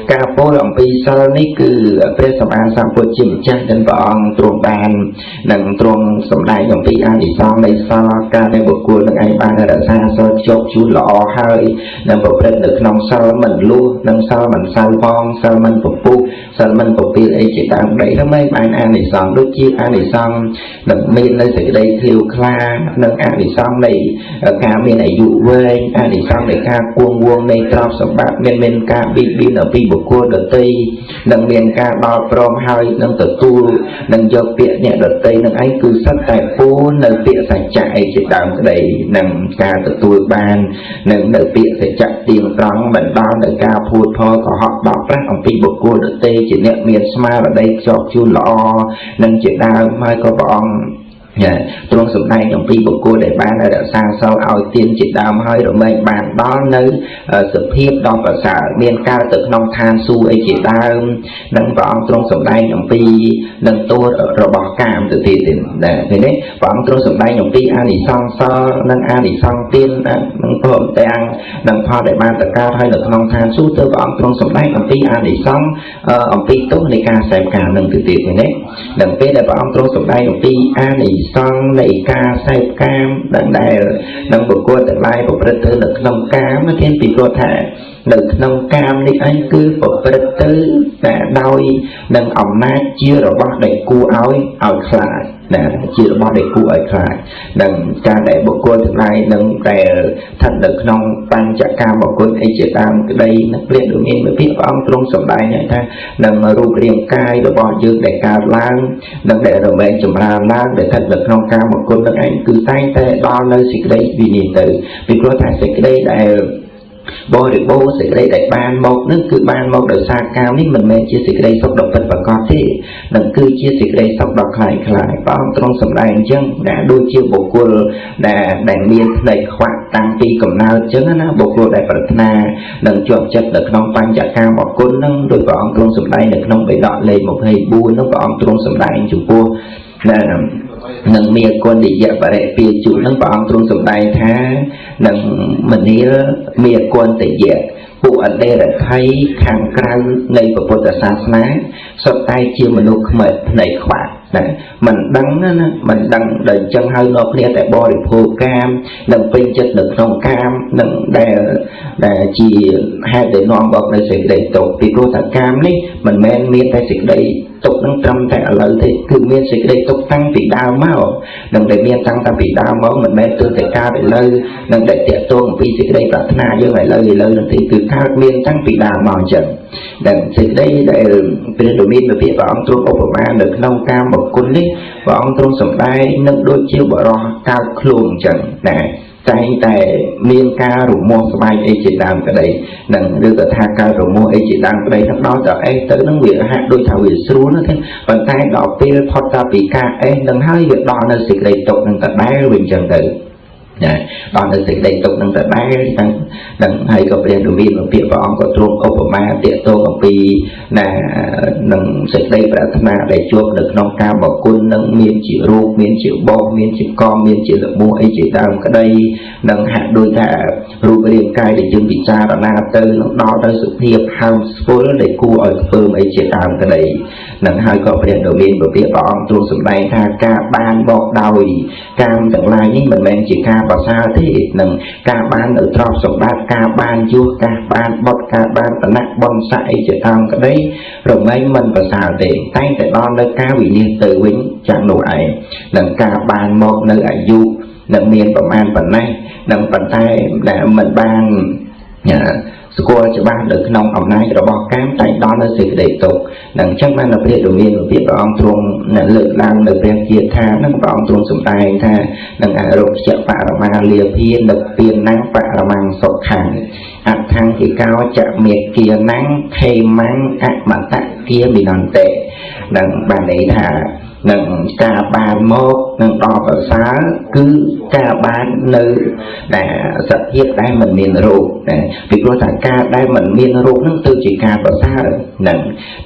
ca phố lòng pi sơ ní cứ phía sầm an sang phố chìm chắc đến bọn tuồng bàn nâng tuồng sầm đai lòng pi an thì xong đây so ca đây một cuốn nâng ai ban là xa so chốt chú lọ hơi nâng bộ phép được nông sơ mình luôn nâng sơ mình sơ phong sơ mình phục vụ sơ mình phục vụ ấy chỉ tạm đấy đó mấy ban an thì xong đôi chiếc an thì xong nâng miền nơi sẽ đây thiêu kla nâng an thì xong này ca miền này dụ vơi an thì xong này ca cuông này trao sầm bạc miền ca bi ở pi một cuốn đợt tây nâng miền ca bao prom hơi nâng tự tu nâng dọc tiện nhẹ đợt tây nâng ấy cứ sắt tại phố nâng tiện sạch chạy chỉ đám cái đấy nâng ca tự tu ban nâng nâng tiện sẽ chạy tiền trắng mình bao nâng ca phụt thôi có họ đọc ra ông pi một cuốn đợt tây chỉ nhẹ miền smart ở đây cho chú lọ nâng chỉ đám mai có bọn ទ្រង់សម្ដែងអំពីបុគ្គលដែលបានរក្សាសិលឲ្យទានជាដើមហើយរមែងបានដល់នៅសភាពដ៏ប្រសើរមានកើតទៅក្នុងឋានសួគ៌អីជាដើមនឹងព្រះអង្គទ្រង់សម្ដែងអំពីនឹងទោសរបស់កាមទៅទៀតដែរឃើញទេព្រះអង្គទ្រង់សម្ដែងអំពីអានិសង្សសិលនិងអានិសង្សទាននឹងព្រមទាំងនឹងផលដែលបានទៅកើតហើយនៅក្នុងឋានសួគ៌ទៅព្រះអង្គទ្រង់សម្ដែងអំពីអានិសង្សអំពីទោសនៃការសេពកាមនឹងទៅទៀតឃើញទេដល់ពេលដែលព្រះអង្គទ្រង់សម្ដែងអំពីអានិសង្សនៃការសេពកាមដែលនឹងបុគ្គលទាំងឡាយប្រព្រឹត្តទៅនៅក្នុងកាមទានពីព្រោះថានៅក្នុងកាមនេះឯងគឺប្រព្រឹត្តទៅតែដោយនឹងអំណាចជារបស់ដែលគួរឲ្យខ្លាចណាជារបស់ដែលគួរឲ្យខ្លាចនឹងការដែលបុគ្គលទាំងឡាយនឹងដែលស្ថិតនៅក្នុងបញ្ចកាមគុណអីជាដើមក្តីនឹងព្រានដូចមានវិភាគព្រះអង្គទ្រង់សម្ដែងថានឹងរូបរាងកាយរបស់យើងដែលកើតឡើងនឹងដែលរមែងចម្រើនឡើងដែលស្ថិតនៅក្នុងកាមគុណនឹងឯងគឺតែងតែដល់នៅសេចក្តីវិនិច្ឆ័យទៅពីព្រោះថាសេចក្តីដែលបរិបូរសេចក្តីដែលបានមកនឹងគឺបានមកដោយសារកាមនេះមិនមែនជាសេចក្តីសុខដ៏ពិតប្រាកដទេនឹងគឺជាសេចក្តីសុខដ៏คล้ายព្រះអង្គទ្រង់សម្ដែងអញ្ចឹងដែលដូចជាបុគ្គលដែលមានផ្នែកខ្វាក់តាំងពីកំណើតអញ្ចឹងណាបុគ្គលដែលប្រាថ្នានឹងជាប់ចិត្តនៅក្នុងបញ្ចកាមគុណនឹងដោយព្រះអង្គទ្រង់សម្ដែងនៅក្នុងបេដកលេខ24នោះព្រះអង្គទ្រង់សម្ដែងចំពោះនឹងមានគុណនិយបរិពាជុនឹងព្រះអង្គទ្រង់សម្ដែងថានឹងមនាលមានគុណតិយៈពួកអដេរដ្ឋ័យខាងក្រៅនៃពុទ្ធសាសនាសុទ្ធតែជាមនុស្សខ្មេចភ្នែកខ្វាក់ណាមិនដឹងណាមិនដឹងដល់អញ្ចឹងហើយលោកគ្នាតែបរិភោគកាមនឹងពេញចិត្តនៅក្នុងកាមនឹងដែលជាហេតុដែលនាំមកនៅសេចក្តីទុក្ខពីព្រោះថាកាមនេះមិនមែនមានតែសេចក្តីទុក្ខនឹងត្រឹមតែឥឡូវទេគឺមានសេចក្តីទុក្ខតាំងពីដើមមកនឹងដែលមានតាំងពីដើមមកមិនមែនទើបតែកើតឥឡូវនឹងតែតាក់ទងអំពីសេចក្តីប្រាថ្នាយើងឥឡូវនឹងទេគឺកើតមានតាំងពីដើមមកអញ្ចឹងដែលសេចក្តីដែលព្រះដ៏មានវិភាគព្រះអង្គទ្រង់ឧបមានៅក្នុងកាមគុណនេះព្រះអង្គទ្រង់សម្ដែងនឹងដូចជាបរិះកើតខ្លួនអញ្ចឹងណាតែងតែមានការរមាស់ស្បែកអីជាដើមក្តីនឹងឬក៏ថាការរមាស់អីជាដើមក្តីនឹងដល់ទៅអេសទៅនឹងវាហាក់ដូចថាវាស្រួលណាទេប៉ុន្តែដល់ពេលផុតតាពីការអេសនឹងហើយវាដល់នៅសេចក្តីទុក្ខនឹងដដែលវិញអញ្ចឹងទៅដល់នៅសេចក្តីទុក្ខនឹងដដែលនឹងហើយក៏ព្រះដ៏មានពាក្យព្រះអង្គក៏ទ្រង់ឧបមាទាក់ទងអំពីនឹងសេចក្តីប្រាថ្នាដែលជួបនៅក្នុងកាមគុណនឹងមានជារូបមានជាបោកមានជាកមានជាលមួអីជាដើមក្តីនឹងហាក់ដូចថារូបរាងកាយដែលយើងពិចារណាទៅនឹងដល់ទៅសុភាពហើមស្ពុលដែលគួរឲ្យខ្ពើមអីជាដើមក្តីនឹងហើយក៏ព្រះដ៏មានពាក្យព្រះអង្គទ្រង់សម្ដែងថាការបានមកដោយកាមទាំងឡាយនេះមិនមែនជាការប្រសើរទេនឹងការបាននៅទ្រព្យសម្បត្តិការបានយុះការបានបុត្រការបានឋានៈបុណ្យស័ក្តិអីជាដើមក្តីរមែងមិនប្រសើរទេតែតែដល់នៅការវិនិច្ឆ័យទៅវិញចាំនោះឯងនឹងការបានមកនៅអាយុនឹងមានប្រមាណប៉ុណ្ណេះនឹងប៉ុន្តែដែលមិនបានស្គាល់ច្បាស់នៅក្នុងអំណាចរបស់កាមតែដល់នៅសេចក្តីទុក្ខនឹងអញ្ចឹងបានព្រះដ៏មានវិភាគព្រះអង្គទ្រង់លើកឡើងនៅព្រះគាថានឹងព្រះអង្គទ្រង់សម្ដែងថានឹងអរុជ្ជបរមាលាភានិព្វានបរមង្សុខੰអថង្គិកោចមេគាណੰខេមੰអមតគាមិនន្តិនឹងបានន័យថានឹងការបានមកនឹងដល់ប្រសើរគឺការបាននៅសភាពដែលមិនមានរោគពីព្រោះថាការដែលមិនមានរោគនឹងទៅជាការប្រសើរនឹង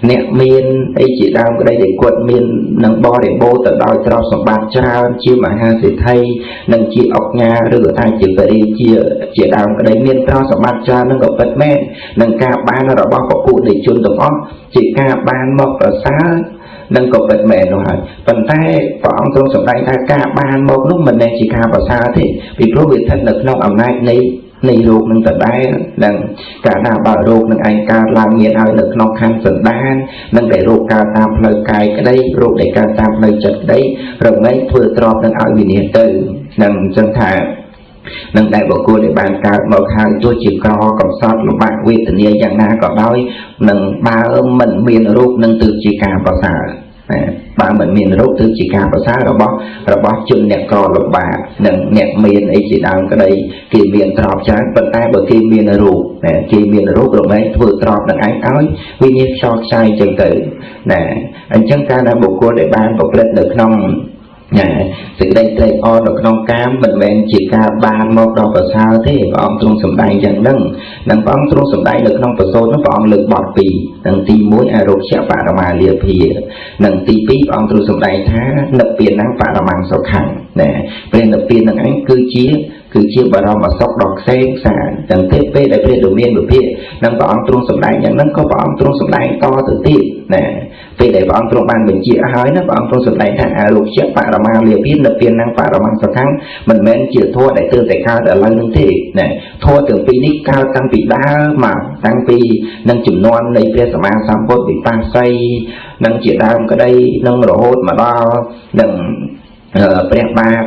អ្នកមានអីជាដើមក្តីដែលគាត់មាននឹងបរិបូរទៅដោយទ្រព្យសម្បត្តិច្រើនជាមហាសេដ្ឋីនឹងជាអុកញ៉ាឬក៏ថាជាបរិជាដើមក្តីមានទ្រព្យសម្បត្តិច្រើននឹងក៏ពិតមែននឹងការបានរបស់ពពួកនៃជនទាំងអស់ជាការបានមកប្រសើរនឹងក៏ពិតមែននោះហើយប៉ុន្តែព្រះអង្គទ្រង់សម្ដែងថាការបានមកនោះមិនមែនជាការប្រសើរទេពីព្រោះវាស្ថិតនៅក្នុងអំណាចនៃរោគនឹងដដែលនឹងការណាបើរោគនឹងឯងកើតឡើងមានឲ្យនៅក្នុងខណ្ឌសន្តាននឹងតែរោគកើតតាមផ្លូវកាយក្តីរោគដែលកើតតាមផ្លូវចិត្តក្តីរមែងធ្វើទ្របនឹងឲ្យវិនិច្ឆ័យទៅនឹងអញ្ចឹងថានឹងដែលបុគ្គលដែលបានកើតមកហើយទោះជាក្រកំសត់លំបាកវេទនាយ៉ាងណាក៏ដោយនឹងបើមិនមានរោគនឹងទើបជាការប្រសើរបើមិនមានរោគទើបជាការប្រសើររបស់ជនអ្នកក្រលំបាកនិងអ្នកមានអីជាដើមក្តីគេមានទ្រព្យច្រើនប៉ុន្តែបើគេមានរោគគេមានរោគរមែងធ្វើទ្រព្យនឹងឯងឲ្យវិញ្ញាណខ្យល់ខ្ចាយចឹងទៅអញ្ចឹងការដែលបុគ្គលដែលបានប្រព្រឹត្តនៅក្នុង សេចក្តីត្រេកអរនៅក្នុងកាមមិនមែនជាការបានមកដល់ប្រសើរទេព្រះអង្គទ្រង់សម្ដែងយ៉ាងហ្នឹងនិងព្រះអង្គទ្រង់សម្ដែងនៅក្នុងប្រសូតនោះព្រះអង្គលើកបទ2និងទី1អរុក្ខបរមាលាភានិងទី2ព្រះអង្គទ្រង់សម្ដែងថានិព្វានបរមង្គសុខੰណាព្រះនិព្វាននឹងឯងគឺជាបរមសុខដ៏ខ្សែខ្សាទាំងទេពេលដែលព្រះដ៏មានវិភាកនិងព្រះអង្គទ្រង់សម្ដែងយ៉ាងហ្នឹងក៏ព្រះអង្គទ្រង់សម្ដែងតទៅទៀតណាពេលដែលព្រះអង្គទ្រង់បានបញ្ជាក់ហើយណាព្រះអង្គទ្រង់សម្ដែងថាអរុក្ខបរមាលាភានិព្វានបរមង្គសុខੰមិនមែនជាធម៌ដែលទើបតែកើតឥឡូវនឹងទេណាធម៌ទាំងពីរនេះកើតតាំងពីដើមមកតាំងពីនឹងជំនាន់នៃព្រះសម្មាសម្ពុទ្ធវិបស្សីនឹងជាដើមក្តីនឹងរហូតមកដល់នឹងព្រះបាទ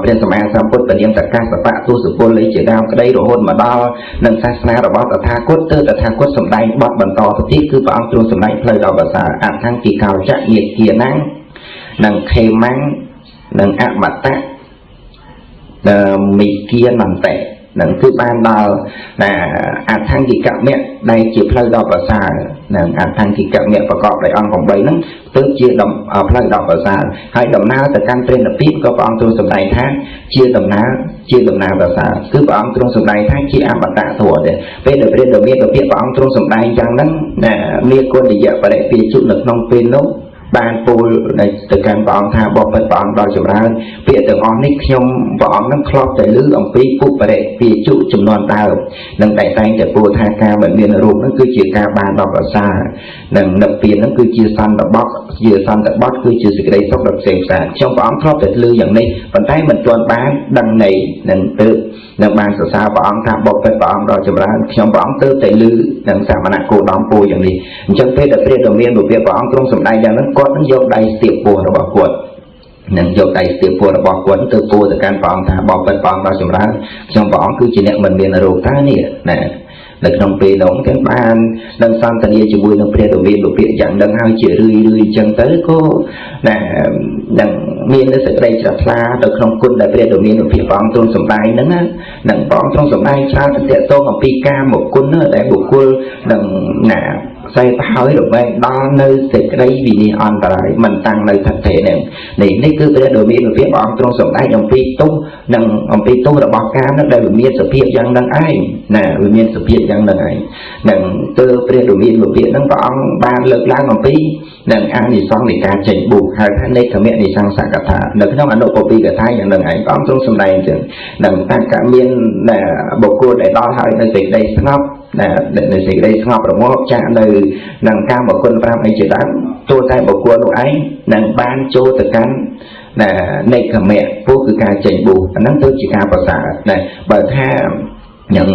ព្រះសម្មាសម្ពុទ្ធនាមតកាសបៈទសពលលេជាដើមក្តីរហូតមកដល់នឹងសាសនារបស់តថាគតទើបតថាគតសម្ដែងបទបន្តទៅទៀតគឺព្រះអង្គទ្រង់សម្ដែងផ្លូវដល់ប្រសើរអថង្គិកោចៈញាគាណាំងនិងខេម៉ាំងនិងអមតៈមីគានន្តៈនឹងគឺបានដល់អថង្គិកមគ្គដែលជាផ្លូវដល់ប្រសើរនឹងអថង្គិកមគ្គប្រកបដោយអង្គ8ហ្នឹងទើបជាផ្លូវដល់ប្រសើរហើយដំណើរទៅកាន់ព្រះនិព្វានក៏ព្រះអង្គទ្រង់សម្ដែងថាជាដំណើរប្រសើរគឺព្រះអង្គទ្រង់សម្ដែងថាជាអមតៈធម៌ទេពេលដែលព្រះដ៏មានវិភាកព្រះអង្គទ្រង់សម្ដែងយ៉ាងហ្នឹងមានគុណយៈបរិពាជុនៅក្នុងពេលនោះបានពោលទៅកាន់ព្រះអង្គថាបបិទ្ធព្រះអង្គដល់ចម្រើនពាក្យទាំងអស់នេះខ្ញុំព្រះអង្គនឹងធ្លាប់តែឮអំពីពុបរិពាជុចំនួនដើមនឹងតែងតែពោលថាការមិនមានរូបនឹងគឺជាការបានដល់ប្រសើរនិងនិព្វាននឹងគឺជាសន្តិបត្តិគឺជាសេចក្តីសុខដ៏ផ្សេងផ្សាខ្ញុំព្រះអង្គធ្លាប់តែឮយ៉ាងនេះប៉ុន្តែមិនទាន់បានដឹងន័យនឹងទើបនឹងបានសរសើរព្រះអង្គថាបបិទ្ធព្រះអង្គដល់ចម្រើនខ្ញុំព្រះអង្គទើបតែឮនឹងសមណៈគោតមពោលយ៉ាងនេះអញ្ចឹងពេលដែលព្រះដ៏មានវិភាកព្រះអង្គទ្រង់សម្ដែងយ៉ាងហ្នឹងគាត់នឹងយកដៃស្ទាបពោះរបស់គាត់នឹងយកដៃស្ទាបពោះរបស់គាត់ទៅពោលទៅកាន់ព្រះអង្គថាបបិទ្ធព្រះអង្គដល់ចម្រើនខ្ញុំព្រះអង្គគឺជាអ្នកមិនមានរោគតើនេះណានៅក្នុងពេលនោះគេបាននឹងសន្ទនាជាមួយនឹងព្រះដ៏មានវិភាកយ៉ាងហ្នឹងហើយជារឿយអញ្ចឹងទៅក៏នឹងមានសេចក្តីជ្រះថ្លាទៅក្នុងគុណដែលព្រះដ៏មានវិភាកព្រះអង្គទ្រង់សម្ដែងហ្នឹងណានឹងព្រះអង្គទ្រង់សម្ដែងច្រើនទៅទាក់ទងអំពីកាមគុណដែលបុគ្គលនឹងផ្សេងទៅហើយរមែងដល់នៅសេចក្តីវិនិច្ឆ័យអន្តរាយមិនតាំងនៅថតិហ្នឹងនេះគឺព្រះដ៏មានវិភាកព្រះអង្គទ្រង់សម្ដែងអំពីទោសនិងអំពីទោសរបស់កាមហ្នឹងដែលវាមានសភាពយ៉ាងហ្នឹងឯងណាវាមានសភាពយ៉ាងហ្នឹងឯងនឹងទើបព្រះដ៏មានវិភាកហ្នឹងព្រះអង្គបានលើកឡើងអំពីនឹងអានិសង្សនៃការចេញបុហៅថានេកមៈនិសង្សកថានៅក្នុងអនុពពីកថាយ៉ាងហ្នឹងឯងព្រះអង្គទ្រង់សម្ដែងចឹងនឹងតាកមានបុគ្គលដែលដល់ហើយនៅសេចក្តីស្ងប់នៅសេចក្តីស្ងប់រងាប់ចាក់នៅនឹងកាមគុណ5អីជាដើមទោះតែបុគ្គលនោះឯងនឹងបានចូលទៅកាន់នេកមៈពោលគឺការចេញបុអាហ្នឹងទៅជាការប្រសើរណាបើថានឹង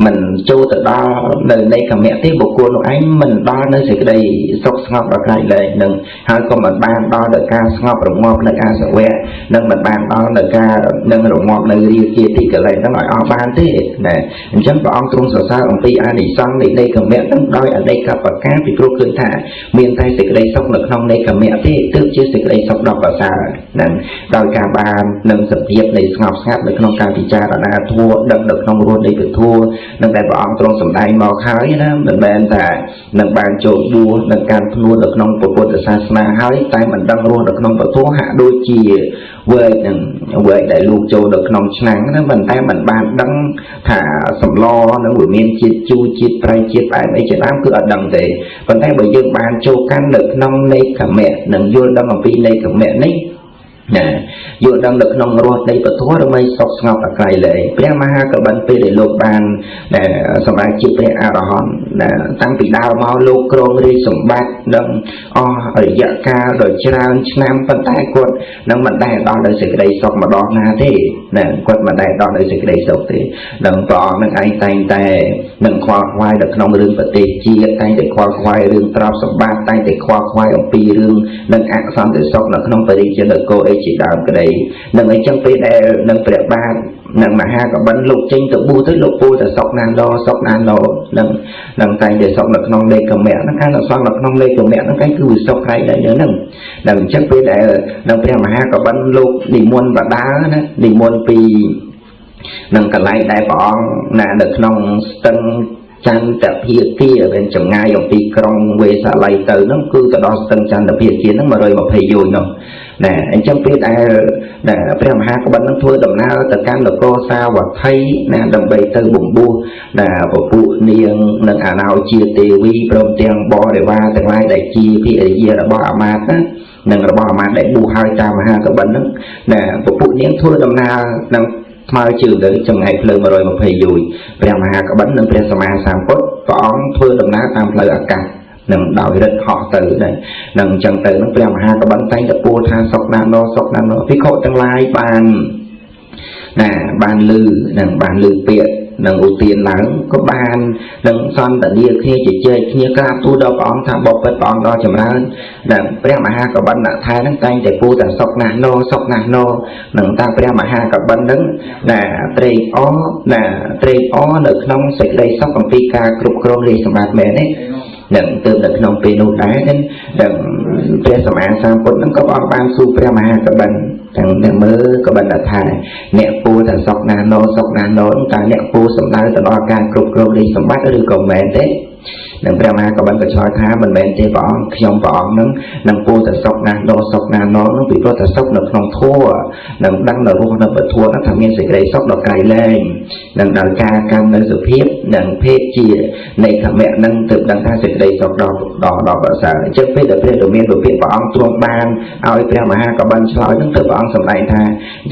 មិនចូលទៅដល់នៅនៃកមៈទេបុគ្គលនោះឯងមិនដល់នៅសេចក្តីសុខស្ងប់ដល់ក្រៃលែងនឹងហើយក៏មិនបានដល់ដល់ការស្ងប់រងាប់នៅការសវៈនិងមិនបានដល់ដល់ការនឹងរងាប់នៅរាគាទីកលែងហ្នឹងឲ្យអស់បានទេណាអញ្ចឹងព្រះអង្គទ្រង់សរសើរអំពីអានិសង្សនៃនៃកមៈហ្នឹងដោយអនេកប្រការពីព្រោះឃើញថាមានតែសេចក្តីសុខនៅក្នុងនៃកមៈទេទើបជាសេចក្តីសុខដ៏ប្រសើរហ្នឹងដោយការបាននឹងសភាពនៃស្ងប់ស្ងាត់នៅក្នុងការពិចារណាធម៌ដឹងនៅក្នុងរស់នៃធัวនឹងដែលព្រះអង្គទ្រង់សម្ដែងមកហើយណាមិនមែនថានឹងបានចូលបួសនឹងការភ្នួននៅក្នុងពុទ្ធសាសនាហើយតែមិនដឹងរស់នៅក្នុងពធហាក់ដូចជាវែកនឹងវែកដែលលោកចូលនៅក្នុងឆ្នាំងណាមិនតែមិនបានដឹងថាសម្លនឹងវាមានជាតិជូរជាតិប្រៃជាតិផ្អែមអីជាដើមគឺអត់ដឹងទេប៉ុន្តែបើយើងបានចូលកាន់នៅក្នុងនៃកមៈនឹងយល់ដឹងអំពីនៃកមៈនេះណាយល់ដឹងនៅក្នុងរស់នៃពធរមិនសុខស្ងប់អាក្រៃលែងព្រះមហាកបិនពេលដែលលោកបានសម្រាប់ជាព្រះអរហន្តតាំងពីដើមមកលោកគ្រងរាជសម្បត្តិនឹងអស់រយៈកាលដ៏ច្រើនឆ្នាំប៉ុន្តែគាត់នឹងមិនដែលដល់ដោយសេចក្តីសុខម្ដងណាទេណាគាត់មិនដែលដល់ដោយសេចក្តីសុខទេនឹងព្រះអង្គនឹងឯងតែងតែនឹងខ្វល់ខ្វាយនៅក្នុងរឿងប្រទេសជាតិតែងតែខ្វល់ខ្វាយរឿងទ្រព្យសម្បត្តិតែងតែខ្វល់ខ្វាយអំពីរឿងនឹងអសន្តិសុខនៅក្នុងបរិយានគរជាដើមក្តីនឹងអញ្ចឹងពេលដែលនឹងព្រះបាទនឹងមហាកបិនលោកចេញទៅបួសទៅលោកពោលតែសុកណានឡសុកណានឡនឹងតែងតែសុកនៅក្នុងលេខកមៈហ្នឹងការនៅសុកនៅក្នុងលេខកមៈហ្នឹងគឺវាសុកក្រៃដែរហ្នឹងដល់អញ្ចឹងពេលដែលនឹងព្រះមហាកបិនលោកនិមន្តបដាណានិមន្តពីនឹងកន្លែងដែលព្រះអង្គនៅក្នុងស្ទឹងចន្ទភាគាเป็นចម្ងាយអំពីក្រុងវេសាល័យទៅហ្នឹងគឺទៅដល់ស្ទឹងចន្ទភាគាហ្នឹង120យោជន៍នោះ nè anh trong biết ai nèព្រះមហាក្បិននឹងធ្វើដំណើរទៅកាន់នគរសាវត្ថីណាដើម្បីទៅបំពោះណាពពួកនាងនឹងអាណោជាទេវីព្រមទាំងបរិវារទាំងឡាយដែលជាភរិយារបស់អាមាត្យណានឹងរបស់អាមាត្យដែលបួសហើយតាមមហាក្បិនហ្នឹងណាពពួកនាងធ្វើដំណើរនឹងថ្មើរជើងទៅចម្ងាយផ្លូវ120យោជន៍ព្រះមហាក្បិននិងព្រះសម្មាសម្ពុទ្ធព្រះអង្គធ្វើដំណើរតាមផ្លូវអាកាសនឹងដោយរឹតហោះទៅដែរនឹងអញ្ចឹងទៅនឹងព្រះមហាក្បិនតែងតែពោលថាសុខណាស់ណោសុខណាស់ណោភិក្ខុទាំងឡាយបានណាបានលឺនឹងបានលឺពាក្យនឹងឧទានឡើងក៏បាននឹងសន្តានាគ្នាជជែកគ្នាក្រាបទូលដល់ព្រះអង្គថាបបិទ្ធព្រះអង្គដ៏ចម្រើនដែលព្រះមហាក្បិនអ្នកថែនឹងតែងតែពោលថាសុខណាស់ណោសុខណាស់ណោនឹងថាព្រះមហាក្បិននឹងណាត្រេកអរណាត្រេកអរនៅក្នុងសេចក្តីសុខអំពីការគ្រប់គ្រងរាជសម្បត្តិមែនទេនឹងទើបនៅក្នុងពេលនោះដែរនឹងព្រះសម្មាសម្ពុទ្ធនឹងក៏បានសួរព្រះមហាក្បិនទាំងអ្នកមើលក្បិនថាអ្នកពូថាសុខណាស់ណោសុខណាស់ណោតើអ្នកពូសំដៅទៅដល់ការគ្រប់គ្រងរាជសម្បត្តិឬក៏មែនទេនឹងព្រះមហាក្បិនក៏ឆ្លើយថាមិនមែនទេព្រះអង្គខ្ញុំព្រះអង្គនឹងពូថាសុខណាស់ណោសុខណាស់ណោនឹងពីព្រោះថាសុខនៅក្នុងធម៌នឹងដឹងនៅរស់នៅពធថាមានសេចក្តីសុខដល់ក្រៃលែងនឹងដល់ការកម្មនៅសុភាពនិងភេទជានៃធម្មៈនឹងទើបដឹងថាសេចក្តីសុខដល់ប្រសើរអញ្ចឹងពេលដែលព្រះរាមាព្រះអង្គទ្រង់បានឲ្យព្រះមហាក្បិនឆ្លើយនឹងទើបព្រះអង្គសម្ដែងថា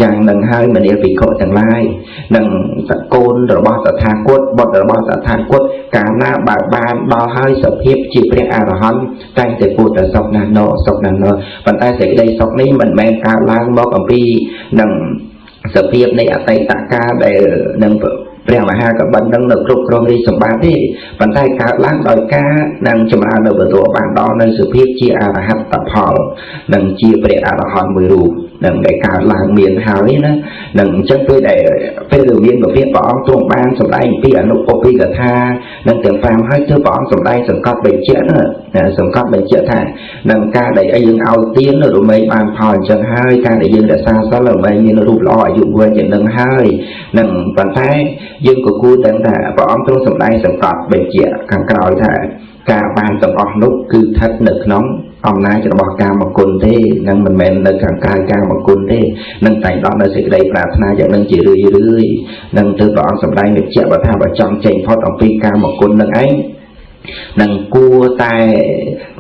យ៉ាងនឹងហើយមនាលភិក្ខុទាំងឡាយនឹងកូនរបស់តថាគតបុត្ររបស់តថាគតកាលណាបើបានដល់ហើយសភាពជាព្រះអរហន្តតែងតែពោលតែសុខណាស់ណោសុខណាស់ណោប៉ុន្តែសេចក្តីសុខនេះមិនមែនកើតឡើងមកអំពីនឹងសភាពនៃអតីតកាលដែលនឹងព្រះមហាក្បិននឹងនៅគ្រប់គ្រងរាជសម្បត្តិទេប៉ុន្តែកើតឡើងដោយការនឹងចម្រើននៅបន្ទាប់បានដល់នៅសភាពជាអរហត្តផលនឹងជាព្រះអរហន្តមួយរូបនឹងដែលកើតឡើងមានហើយណានឹងអញ្ចឹងពេលដែលពេលដែលមានព្រះអង្គទ្រង់បានសម្ដែងពីអនុពពីកថានឹងទាំង5ហើយទើបព្រះអង្គសម្ដែងសង្កត់បញ្ជាក់ណាសង្កត់បញ្ជាក់ថានឹងការដែលយើងឲ្យទានរមែងបានផលអញ្ចឹងហើយការដែលយើងរក្សាសិលរមែងមានរូបល្អអាយុវែងយ៉ាងនឹងហើយនឹងប៉ុន្តែយើងក៏គួរដឹងថាព្រះអង្គទ្រង់សម្ដែងសង្កត់បញ្ជាក់ខាងក្រោយថាការបានទាំងអស់នោះគឺស្ថិតនៅក្នុងអំណាចរបស់កាមគុណទេនឹងមិនមែននៅខាងក្រៅកាមគុណទេនឹងតែងដល់នៅសេចក្តីប្រាថ្នាយ៉ាងនឹងជារឿយនឹងទើបព្រះអង្គសម្ដែងបញ្ជាក់ថាបើចង់ចេញផុតអំពីកាមគុណនឹងឯងនឹងគួរតែ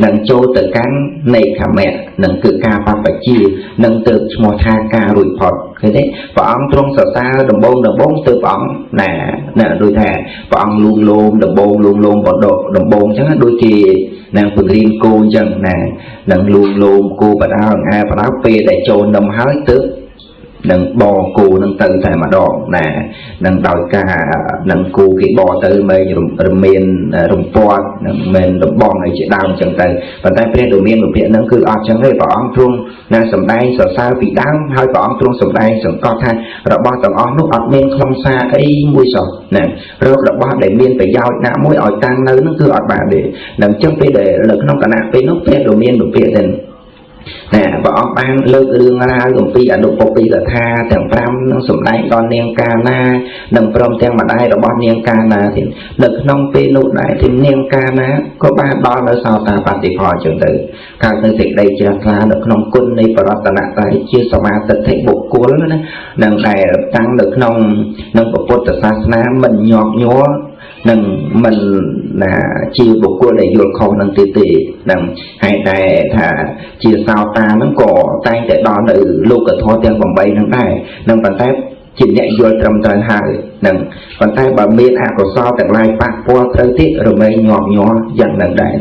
នឹងចូលទៅកាន់នៃខមៈនឹងគឺការបព្វជិនឹងទើបឈ្មោះថាការរួចផុតឃើញទេព្រះអង្គទ្រង់សរសើរដំបងទើបព្រះអង្គណាដូចថាព្រះអង្គលួងលោមដំបងលួងលោមបដកដំបងអញ្ចឹងដូចជានឹងពង្រៀនគោអញ្ចឹងណានឹងលួងលោមគោបដៅអែបដៅពេលដែលចូលនំហើយទើបនឹងបគោនឹងទៅតែម្ដងណានឹងដោយការនឹងគោគេបទៅមិនរមានរំពាត់នឹងមិនដំបងអីជាដើមអញ្ចឹងទៅប៉ុន្តែព្រះដ៏មានវិភាគនឹងគឺអត់អញ្ចឹងទេព្រះអង្គទ្រង់ណាសម្ដែងសរសើរពីដើមហើយព្រះអង្គទ្រង់សម្ដែងសង្កត់ថារបស់ទាំងអស់នោះអត់មានខ្លងសារអីមួយសោះណារករបស់ដែលមានប្រយោជន៍ណាមួយឲ្យតាំងនៅនឹងគឺអត់បានទេនឹងអញ្ចឹងពេលដែលនៅក្នុងគណៈពេលនោះព្រះដ៏មានវិភាគទៅណាព្រះអង្គបានលើករឿងរ៉ាវអំពីអនុពពីកថាទាំង5នឹងសម្ដែងដល់នាងកាណានិងព្រមទាំងម្ដាយរបស់នាងកាណាទៀតនៅក្នុងពេលនោះដែរទីនាងកាណាក៏បានដល់នៅសោតាបត្តិផលចឹងទៅកើតនៅសេចក្តីជ្រះថ្លានៅក្នុងគុណនៃបរតនត្រ័យជាសមាទិដ្ឋិបុគ្គលណានឹងដែលតាំងនៅក្នុងនឹងពុទ្ធសាសនាមិនញាប់ញ័រនឹងមិនណាជាបុគ្គលដែលយល់ខុសនឹងទេនឹងហើយតែថាជាសោតានឹងក៏តែងតែដល់នៅលោកធម៌ទាំង8នឹងដែរនឹងប៉ុន្តែជាអ្នកយល់ត្រឹមត្រូវហើយនឹងប៉ុន្តែបើមានអកុសលទាំងឡាយប៉ះពាល់ត្រូវទៀតរមែងញាប់ញ័រយ៉ាងនឹងដែរ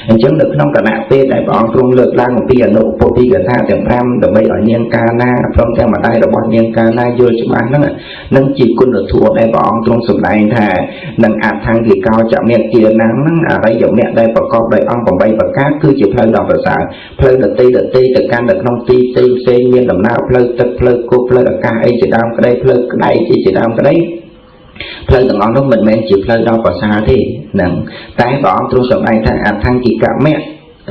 អញ្ចឹងនៅក្នុងគណៈពេលដែលព្រះអង្គទ្រង់លើកឡើងអំពីអនុពពីកថាទាំង5ដើម្បីឲ្យនាងកាណាព្រមទាំងម្ដាយរបស់នាងកាណាយល់ច្បាស់ហ្នឹងនឹងជាគុណធម៌ដែលព្រះអង្គទ្រង់សម្ដែងថានឹងអថង្គិកោចមេគាណាំហ្នឹងអរិយមគ្គដែលប្រកបដោយអង្គ8ប្រការគឺជាផ្លូវដ៏ប្រសើរផ្លូវដតីទៅកាន់នៅក្នុងទីផ្សេងមានដំណើរផ្លូវទឹកផ្លូវគោកផ្លូវអាកាសអីជាដើមក្តីផ្លូវក្តីជាដើមក្តីផ្លូវទាំងអស់នោះមិនមែនជាផ្លូវដ៏ប្រសើរទេនឹងតែព្រះអង្គទ្រង់សម្ដែងថាអថង្គិកមគ្គ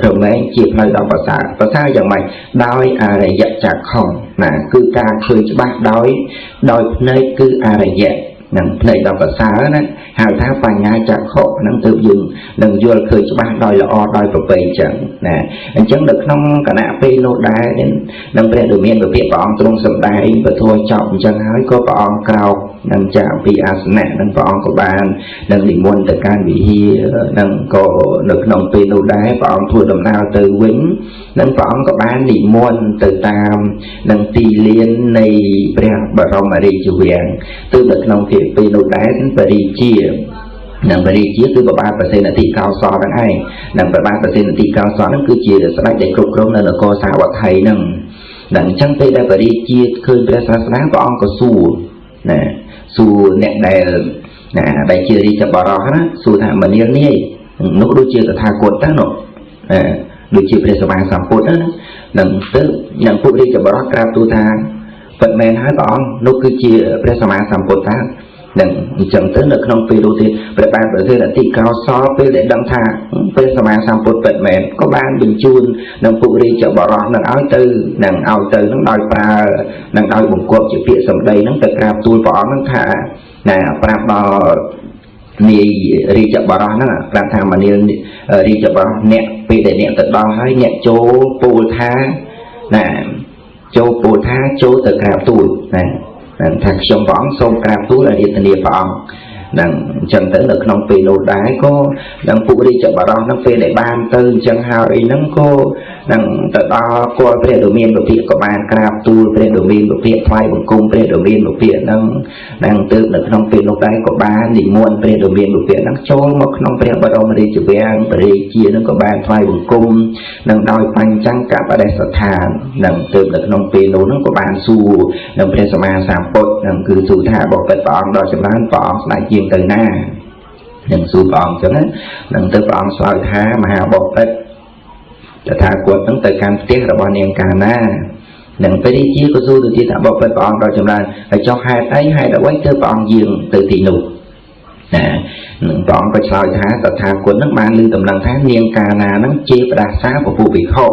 រមែងជាផ្លូវដ៏ប្រសើរយ៉ាងម៉េចដោយអរិយចក្ខុណាគឺការឃើញច្បាស់ដោយភ្នែកគឺអរិយ năng này đọc ở xa đó hào thá bành nhai chặt khổ năng tự dừng năng vô khơi cho bác đòi là o đòi vào bầy chẳng nè anh chẳng được nông cả nạ phê nô đá đến năng phê được miệng của phía bọn trung sầm đáy và thôi trọng chẳng hỏi có bọn cao năng chạm vì asana năng bọn của bạn năng đi muôn từ can bị hi năng có được nông phê nô đá bọn thua đồng nào từ quýnh năng bọn của bạn đi muôn từ tam năng tì liên này bè bà rong mà đi chủ viện từ được nông phê nô đá và đi chia năng và đi chia từ 3% là thị cao so với ai năng và 3% là thị cao so nó cứ chia được sẽ để cục rốt nên là co sao và thầy năng chẳng tới đây và đi chia khơi ra sáng có ông có xù nè xù nẹt đè nè đại chia đi cho bỏ đó hết á xù thả mà niên đi nó đôi chia thả cột tác nọ đôi chia về sờ sàm cột đó năng tới năng phụ đi cho bỏ đó cà tu thả vận men hái bỏ nó cứ chia về sàm cột tác đừng chẳng tới được không phê đô thì về ban bởi thế là thị cao so với để đăng thà với sama sang phốt vận mềm có ban bình chun nâng phụ đi chợ bỏ rót nâng áo tư nâng áo tư nâng đòi ba nâng đòi bụng cột chữ phía sầm đây nâng tự ra tôi bỏ nâng thả nè ba bò ni đi chợ bỏ rót nâng làm thà mà đi chợ bỏ rót nè vì để nè tự đo hay nè chỗ bù tha nè chỗ bù tha chỗ tự ra tôi nè thật trong võng xông cam tú là điện tiền phòng năng chân tới được nông phi lô đái có năng phụ đi chợ bà đó năng phê để ban tư chân hào ý năng cô năng tự đó cô về đồ miên đồ việt của ban cam tú về đồ miên đồ việt thoai bằng cung về đồ miên đồ việt năng tự được nông phi lô đái của ban đi muôn về đồ miên đồ việt năng trôi một nông phê bà đó mà đi chữ về và đi chia năng của ban thoai bằng cung năng đòi phanh trăng cả ở đây sở thàn năng tự được nông phi lô năng của ban su năng phê sama sam phốt năng cứ su thả bỏ vật bỏng đó sẽ bán bỏng lại chiên từ na đừng su bỏng cho nó đừng từ bỏng xoay thả mà hà bỏ vậtจะทาควรตั้งแต่การเตี้ยระบเนียงการหน้าหนึ่งไปดีชี้ก็สู้từที่ถามบอกไปปองเราจำนวนไปcho hai tay hai đã quay từปองยืนtừ tỷ nụ nèหนึ่งปองก็ชอยท้าแต่ทาควรนักบานลือตำลังท้าเนียงการนานักเจี๊ยบราซาของผู้bị khổ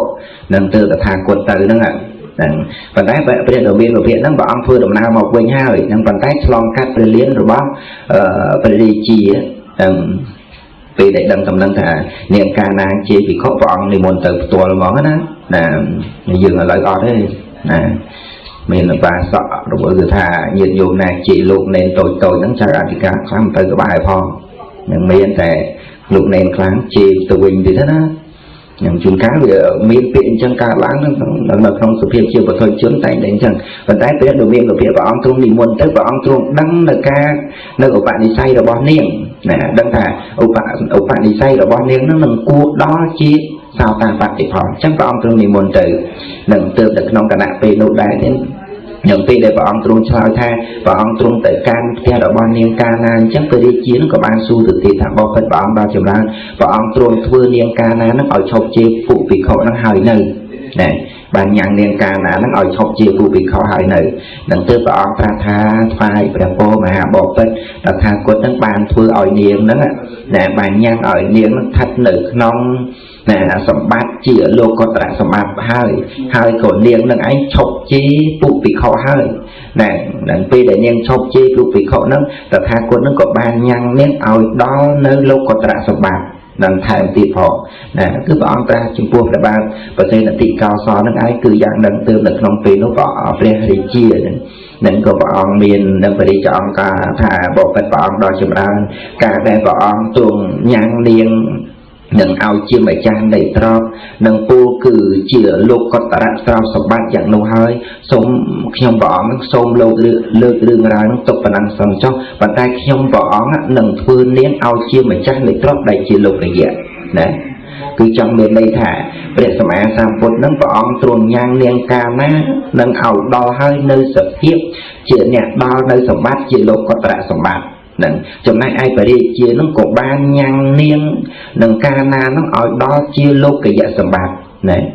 หนึ่งtừแต่ทาควรtừนั่นอ่ะหนึ่งปัจจัยประเด็นเราเบียนเราเบียนนั่งปองฟื้นดำนาหมอกเวียนห้าเลยหนึ่งปัจจัยฉลองคัดไปเลี้ยงหรือว่าไปดีชี้vì để đăng tầm năng thà niệm ca na chia vì khó vọng thì muốn từ tuổi là món đó nè dừng ở lại đó đấy nè mình là bà sợ rồi bởi vì thà nhiệt dùng này chỉ lục nên tôi nắng cha ra thì cả sáng tới cái bài phong nhưng miền tại lục nên kháng chia từ bình thì thế đó nhưng chúng cá vì miền biển chân cá láng nó không sự phiền chiều và thôi chướng tại đến chân và tái biết đồ miền của phía bảo ông trung thì muốn tới bảo ông trung đăng là ca nơi của bạn đi say rồi bao niệm nè đăng thà ông bạn đi say rồi bao niệm nó nằm cua đó chia sao ta bạn thì phòng chắc bảo ông trung thì muốn từ nằm từ được non cả nạ về nụ đài đến những khi để bảo ông trung sao tha bảo ông trung tới can theo đó bao niệm ca nan chắc tôi đi chiến của ban su từ thì thằng bao phân bảo ông bao chiều lan bảo ông trung thưa niệm ca nan nó ở chọc chia phụ vì khổ nó hơi nơi này bạn nhận niệm ca nan nó ở chọc chia phụ vì khổ hơi nơi đừng tư bảo ông ta tha phai và cô mà hạ bỏ phân là tha quất nó ban thưa ở niệm đó nè bạn nhận ở niệm nó thật nữ non nè sầm bát chỉ ở lô có tại sầm bát hai cổ niệm nó anh chọc chia phụ vì khổ hơi nè đừng vì để niệm chọc chia phụ vì khổ nó là tha quất nó có ban nhận niệm ở đó nơi lô có tại sầm bát nằm thay một họ nè cứ bảo ông ta chung buộc là ban và đây là tỷ cao so nó ai cứ dạng đằng tương được không phí nó bỏ về thì chia nên có bảo ông miền nên phải đi cho ông cả thả bộ phận bảo ông đó chụp ra cả đây bảo ông tuồng nhang liên nâng ao chia mày trang đầy trò nâng pu cử chìa lục có tạ sao sập bát dạng nâu hơi sống nhom bỏ nó xôm lâu lơ đường ra nó tục và năng sầm cho và tay nhom bỏ nâng phương nén ao chia mày trang đầy trò đầy chìa lục này vậy nè cứ trong miền đây thả để sầm á sang phút nâng bỏ ông tuồng nhang liên ca ná nâng ao đo hơi nơi sập hiếp chìa nhẹ đo nơi sập bát chìa lục có tạ sập bát nâng trong này ai phải đi chia nó có ban nhang niên nâng ca na nó ở đó chia lô cái dạ sầm bạc này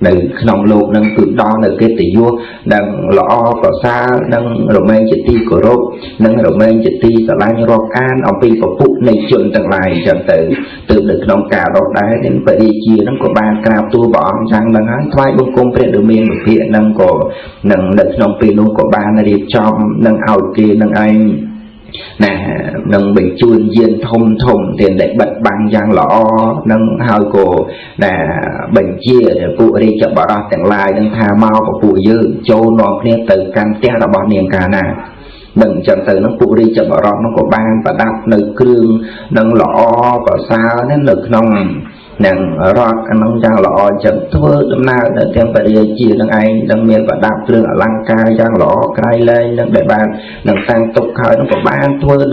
nâng nòng lô nâng tự đo nâng cái tỷ vua nâng lọ có xa nâng rồi men chữ ti của rốt nâng rồi men chữ ti sở lai rọc an ông pi của phụ này chuyện tầng lại chẳng tự được nòng cả đó đá đến phải đi chia nó có ban cào tua bỏ rằng nâng hắn thoái bông công phải được miền một phía nâng có nâng được nòng pi nó có ban đi trong nâng ao kia nâng anh nâng bình chuồn diên thông thông tiền để bật bằng giang lõ nâng hai cổ bình chia để phụ đi chợ bảo ra tiền lai nâng tha mau và phụ dư châu nọ kia từ căn té là bọn niềm cả nà đừng chẳng từ nó phụ đi chợ bảo ra nó có ban và đắp nơi cương nâng lõ và sao nên lực nông nàng rót nâng giang lõ chẳng thưa đâm nào để thêm phải đi chia nâng anh nâng miền và đáp lương ở lăng cai giang lõ cai lên nâng để bàn nâng sang tục khởi nó có ban thưa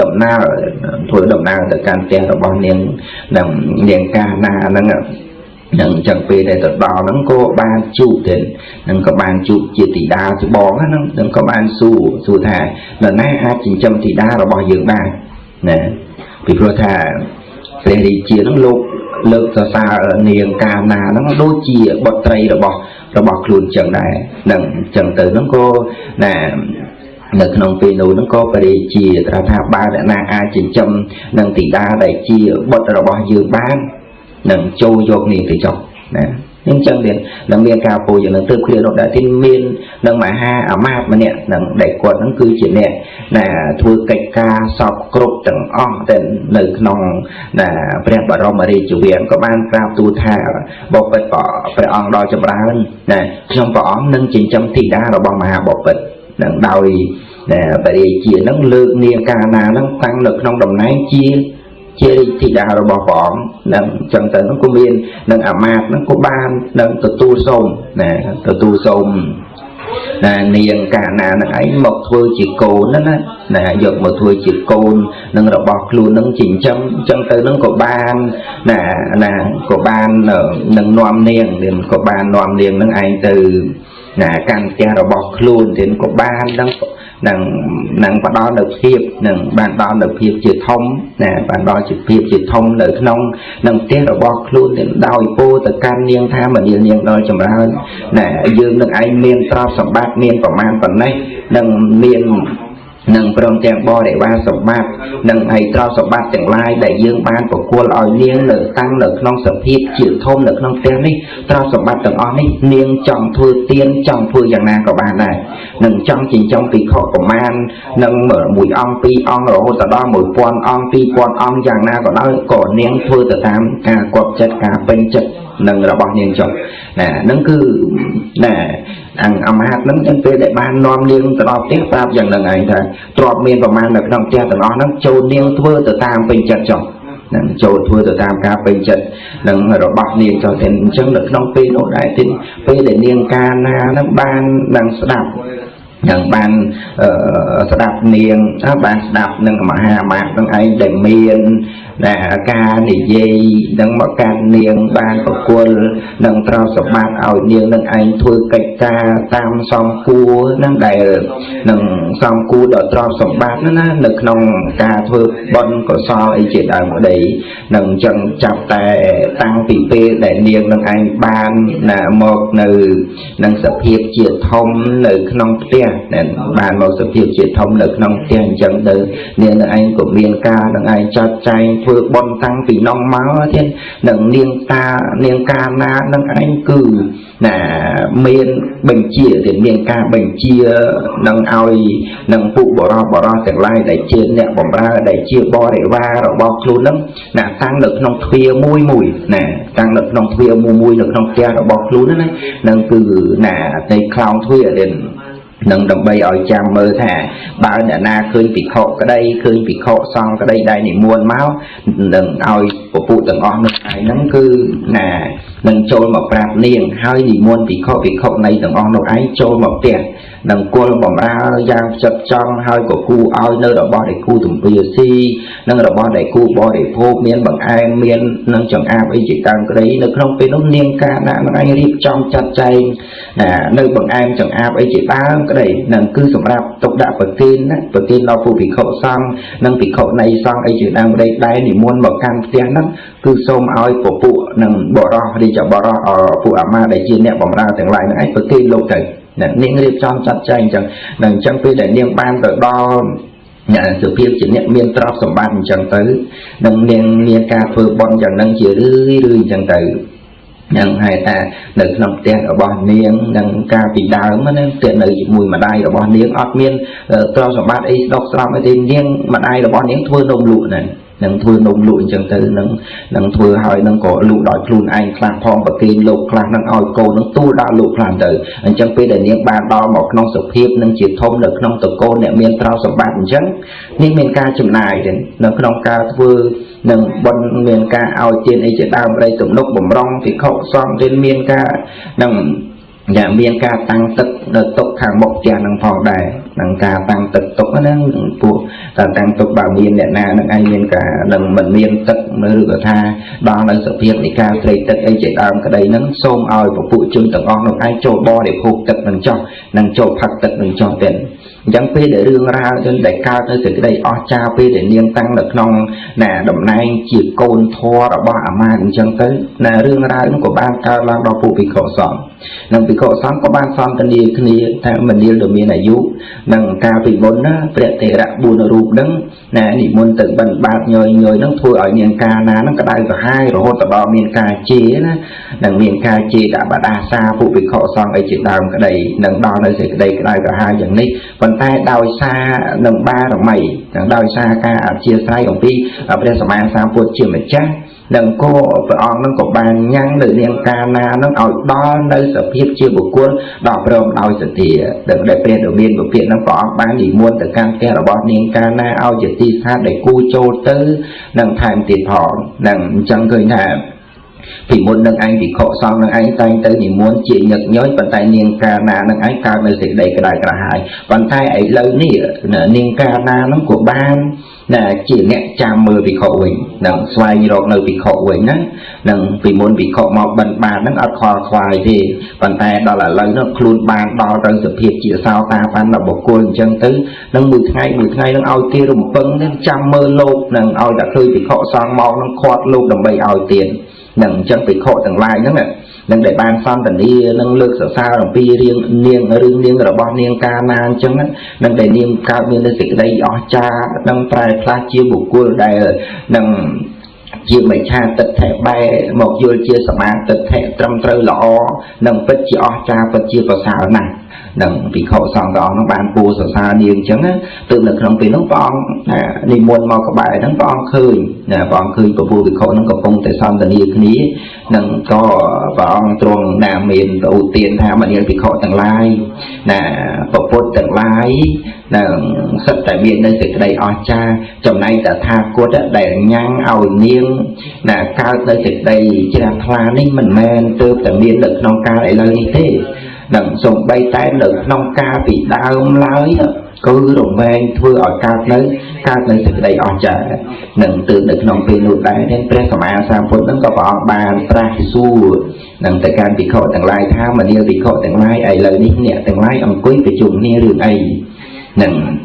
đầm nào để can tiền ở bọn niềm nâng niềm ca na nâng chẳng về để tự đo nâng có ban chủ tiền nâng có ban chủ chia tỷ đa thì bó nâng có ban su thà lần này ai chỉ châm tỷ đa là bao nhiêu ban nè vì rồi thà để đi chia nâng lục lực cho xa niềm ca na nó đôi chia bọt tây rồi bỏ luôn chẳng này nâng chẳng từ nó có nâng nông phi nụ nó có phải đi chia ra thà ba để na ai chỉ châm nâng tỷ đa để chia bọt rồi bỏ dương bán nâng châu dọc niềm thì chọc nhưng chẳng đến nâng miền cao phù giờ nâng tư khuya nó đã tin miền nâng mà ha ở mát mà nè nâng đại quật nâng cư chỉ nè thua cách ca sọc cột tầng ong tên nơi nông bẹt bà rong mà đi chủ viện có ban cao tu thà bọc bệt bỏ phải ong đo cho bà trong bỏ nâng chính chấm thì đa rồi bằng mà bọc bệt nâng đòi phải đi chia nâng lượng niềm ca nào nâng tăng lực nông đồng nái chia thì đã rồi bỏ nâng chẳng tới nó có miền nâng ẩm mát nó có ban nâng tự tu sông niềng cả nâng ấy một thôi chỉ cồn đó giật một thôi chỉ cồn nâng rồi bọc luôn nâng chỉnh chẳng tới nó có ban có ban nâng noam niềng liền có ban noam niềng nâng anh từ càng kia rồi bọc luôn thì có ban nâng bà đo được hiệp nâng bạn đo được hiệp chỉ thông bạn đo hiệp chỉ thông được nông nâng tiết rồi bọc luôn đến đòi vô từ can niên tha mà niên đôi chồng ra hơn dương nâng anh miên trao sầm bát miên của man phần này nâng miên nâng trong trang bo để ba sập bát nâng hay trao sập bát chẳng lai để dương ban của cua lòi niên nở tăng nở nông sập hiệp chịu thôm nở nông tên đi trao sập bát từng on đi niên trong thưa tiên trong thưa dạng na của bạn này nâng trong chỉ trong tỳ khổ của man nâng mở mùi ong pi ong rồi hôn đó mùi quan ong pi quan ong dạng na của nó cổ niên thưa từ tam cả quật chất cả bên chất nâng là bao nhiêu chồng nâng cứ ăn âm hạt nâng nhân về để ban non liêng từ đó tiếp tao dần lần này thôi trọt miền và man được trong che từ đó nó châu niên thưa từ tam bên chất chồng châu thưa từ tam cả bên chất nâng rồi bọc niên cho thêm chân được trong pin nội đại tin pin để niên ca na nó ban nâng đạp nâng ban đạp niên ban đạp nâng mà hà mạc nâng ấy để miền ca thì dây nâng mất ca niên ban của quân nâng trao sập bát ao niên nâng anh thôi cách ca tam song cua nâng đại nâng song cua đỡ trao sập bát nó nâng nông ca thôi bận của so ấy chỉ ở một đấy nâng chân chập tại tăng tỷ p để niên nâng anh ban là một nữ nâng sập hiệp triệt thông nữ nông tia ban một sập hiệp triệt thông nữ nông tia chân từ niên nâng anh của miền ca nâng anh cho chay vừa bon tăng vì nông máu thiên nâng niên ca na nâng anh cử miền bình chia thì miền ca bình chia nâng ao nâng phụ bỏ ra chẳng lai để chia nẹo bỏng ra để chia bo để va rồi bo luôn lắm tăng được nông thuê mùi tăng được nông thuê mùi được nông kia rồi bo luôn đấy nâng cử tây clown thuê đến nâng đồng bay ở chăm mơ thả bao đã na khơi bị khổ cái đây khơi bị khổ xong cái đây này muôn máu nâng ao của phụ từng on được ai nâng cứ nâng trôi một rạp niên hơi thì muôn bị khổ này từng on được ấy trôi một tiền nâng quân bỏng ra giang chật trong hơi của khu ao nơi đó bỏ để khu tùng bìa si nâng đó bỏ để khu bỏ để phô miên bằng ai miên nâng chẳng áp ấy chỉ tăng cái đấy nó không phải nó niên ca nó anh riêng trong chặt chay nơi bằng ai chẳng áp ấy chỉ ba cái đấy nâng cứ sầm rạp tục đạo bậc tin nó phụ bị khổ xong nâng bị khổ này xong ấy chỉ đang đây đây thì muôn một can tiền đó cứ xôm ao của phụ nâng bỏ ra đi chợ bỏ ra ở phụ ả ma để chia nẹo bỏng ra từng lại nó ấy bậc tin lục thầy niên riêng trong chặt chay chẳng nâng chẳng phải để niên ban được đo sự việc chỉ niệm miên trao sầm ban chẳng tới nâng niên ca phơi bon chẳng nâng chỉ rưỡi chẳng tới nhưng hai ta được lòng tiền ở bọn niên nâng ca bị đau mà nên tiền ở mùi mà đai ở bọn niên ọt miên cho số bát ấy đọc xong thì niên mà đai ở bọn niên thua nông lụa này nâng thua nông lụa chẳng từ nâng thua hỏi nâng có lụa đòi luôn anh khăn phong và kim lụa khăn nâng oi cô nâng tu đã lụa khăn từ chẳng biết là niên ba đo một nông sụp hiếp nâng chỉ thông được nông sụp cô nè miên trao số bát chẳng nhưng miên ca chùm này thì nâng nông ca thua nâng bọn miền ca ao tiền ấy chỉ đào đây tụm lúc bầm rong thì khẩu xong trên miền ca nâng nhà miền ca tăng tức tục hàng một trà nâng phòng đài nâng ca tăng tức tục nó phụ tăng tục bảo miền để na nâng ai miền ca nâng mình miền tức mới được tha đó là sự việc thì ca xây tức ấy chỉ đào cái đây nâng xôm oi của phụ chung từng on nâng ai trôi bo để phục tức nâng trôi phật tức nâng cho tiền chẳng phê để rương ra trên đại cao tới từ cái đây o cha phê để niên tăng được nông nè đồng nay chỉ côn thua ở ba mà chẳng tới nè rương ra của ban cao lang đo phụ bị khổ sọn nâng bị khổ sọn có ban son tên đi khi theo mình đi được miền này dụ nâng cao bị bốn đó để thể đã buồn ở rụp đứng nè thì muốn tự bận bạc nhồi nó thua ở miền ca ná nó cái đây cả hai rồi hôn tập bao miền ca chế đó nâng miền ca chế đã bà đa xa phụ bị khổ sọn ấy chỉ đào cái đây nâng đo nơi cái đây cả hai dạng này tay đào xa nâng ba đồng mày đào xa ca chia saiของพี่ประเด็นสมัยสามปวดเชื่อมจ้าnâng cô phải on nâng có bàn nhang được niên ca na nâng ở đó nơi sở phiếp chưa bộ quân đọc rộng đòi sở thì đừng để bên đầu biên của viện nâng có bán gì muôn từ can kê là bọn niên ca na ao chỉ ti sát để cu chô tư nâng thành tiền thọ nâng chẳng cười nè thì muốn nâng anh thì khổ xong nâng anh tay tới thì muốn chỉ nhật nhối bàn tay niên ca na nâng anh cao nơi sẽ đầy cái đại cả hai bàn tay ấy lâu nè niên ca na nó của ban nè chỉ nẹ chạm mưa bị khổ quỳnh nâng xoay như rồi nơi bị khổ quỳnh á nâng vì muốn bị khổ mọc bần bàn nâng ớt khoa khoai thì bàn tay đó là lấy nó luôn bàn đo tới sự thiệt chỉ sao ta phán là một cô chân tứ nâng 10 ngày nâng ôi kia rùm phân nâng chạm mưa lột nâng ôi đã khơi bị khổ xong mong nâng khoát lột đồng bày ôi tiền nâng chân bị khổ tầng lai nâng nâng để ban xong tầng đi nâng lược sở sao đồng pi riêng niên rồi bọn niên ca nan chân nâng để niên cao niên lên dịch đây ở cha nâng trai pha chia bộ quân đây nâng chia mấy cha tật thẻ bay một vô chia sẻ mang tật thẻ trăm trâu lọ nâng bất chia cha bất chia vào sao này nâng bị khổ xong đó nó ban bùa sở sao niên chân tự lực không vì nó bọn đi muôn màu các bài nó bọn khơi của bùa bị khổ nó có phong tại xong tầng niên khí nâng có bọn truồng nà miền ưu tiên tha mà niên bị khổ tầng lai nà bộ phốt tầng lai nâng sắp tại miền nơi dịch đây ở cha trong này đã tha cốt để nhang ao niên nà cao nơi dịch đây chỉ là thla nên mình men từ tại miền được non ca lại lời như thế nâng dùng bay tay được non ca bị đau lái cứ đồng men thưa ở cao nơi dịch đây ở cha nâng từ được non pin nụ đáy đến pre cầm a sang phun nó có bọn bàn pra su nâng tại can bị khổ tầng lai tha mà niên bị khổ tầng lai ấy lời ní nè tầng lai ông quý phải dùng nghe đường ấy nâng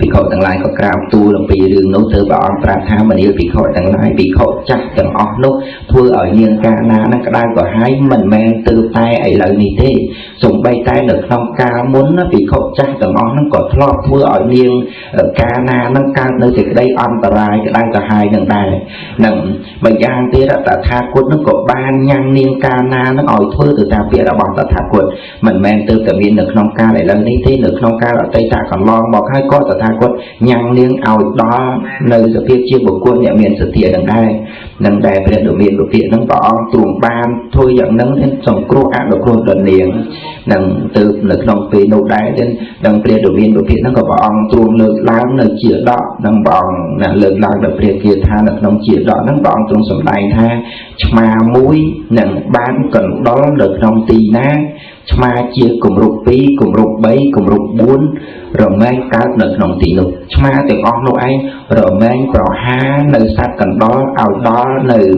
bị khổ tầng lai có cao tu là vì đường nấu thơ bảo pra tha mà niên bị khổ tầng lai bị khổ chắc tầng óc lúc thưa ở niên ca na nó đang có hai mình men từ tay ấy lời ní thế dùng bay tay được không ca muốn nó bị khổ chắc tầng óc nó có thọ thưa ở niên ca na nó cao nơi thì đây âm tà rai cái đang có hai nâng đài nâng mình giang tía là tha quất nó có ban nhang niên ca na nó ngồi thưa từ ta phía là bọn ta tha quất mình men từ tầm miền được không ca lại lần ní thế được không ca ở tây ta còn lo một hai có tha quất nhang niên ao đó nơi sự phía chia một quân nhà miền sự thiệt đằng đài về được miền được thiệt nó bỏ tuồng ban thôi dẫn nâng đến trong cua ăn được luôn lần liền nâng từ lực lòng về nô đáy đến đằng về được miền được thiệt nó có bỏ tuồng lực láng nơi chia đó nâng bỏ là lực láng được về kia tha được lòng chia đó nó bỏ tuồng sầm đài tha mà mũi nâng ban cần đó được lòng tì ná mà chia cùng rục pi cùng rục bấy cùng rục bốn rồi mang cá được lòng tì lục mà từng on nô anh rồi mang vào ha nơi sát cần đó ao đó nơi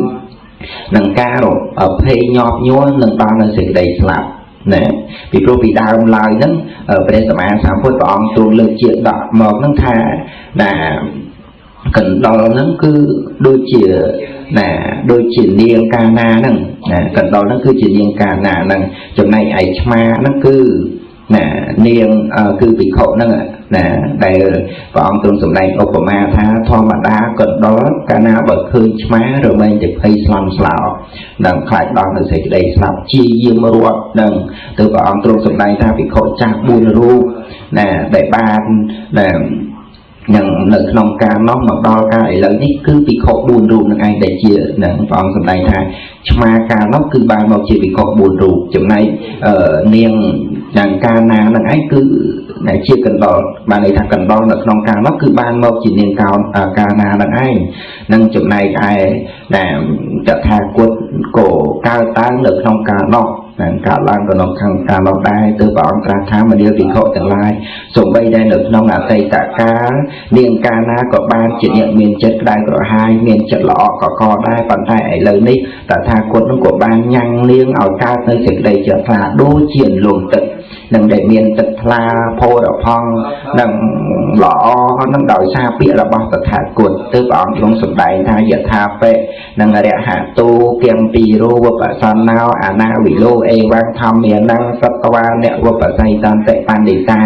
nâng ca rồi ở phê nhọt nhúa nâng đó nơi sự đầy slap nè vì pro bị đau lại nâng ở bên sầm an sám phôi bọn tuồng lực chuyện đọt một nâng tha là cần đó nâng cứ đôi chìa nè đôi chỉ niên ca na nâng cần đó nó cứ chỉ niên ca na nâng trong này ấy ma nó cứ nè niên cứ bị khổ nâng ដែលព្រះអង្គទ្រង់សម្ដែងឧបមាថាធម្មតាកណ្ដុរកាលណាបើឃើញឆ្មារមែងតែភ័យស្លន់ស្លោនឹងខ្លាចដល់នៅសេចក្តីស្លាប់ជាយាមរត់នឹងទៅព្រះអង្គទ្រង់សម្ដែងថាភិក្ខុចាស់4រូបដែលបាននឹងនៅក្នុងការនោះមកដល់ការឥឡូវនេះគឺភិក្ខុ4រូបនឹងឯងដែលជានឹងព្រះអង្គសម្ដែងថាឆ្មាកាលនោះគឺបានមកជាភិក្ខុ4រូបចំណែកនាងយ៉ាងកាលណានឹងឯងគឺជាកណ្ដុរបានន័យថាកណ្ដុរនៅក្នុងការនោះគឺបានមកជានាងកាលណានឹងឯងនឹងចំណែកឯដែលតថាគតក៏កើតឡើងនៅក្នុងការនោះកើតឡើងក៏នៅក្នុងការនោះដែរទើបព្រះអង្គត្រាស់ថាមនាលភិក្ខុទាំងឡាយសូម្បីតែនៅក្នុងអតីតកាលនាងកាលណាក៏បានជាអ្នកមានចិត្តក្តៅក្រហាយមានចិត្តល្អកកដែរប៉ុន្តែឥឡូវនេះតថាគតនឹងក៏បានញ៉ាំងនាងឲ្យកើតនៅសេចក្តីជ្រះថ្លាដូចជាលំទឹកនឹងដែលមានទឹកថ្លាផូរផង់នឹងល្អនឹងដោយសារពាក្យរបស់តថាគតទើបព្រះអង្គទ្រង់សម្ដែងថាយថាបេនឹងរហតោគំពីរោវបសណោអនាវិលោអេវងធម្មានំសត្វាអ្នកវបស័យតន្តិបណ្ឌិតា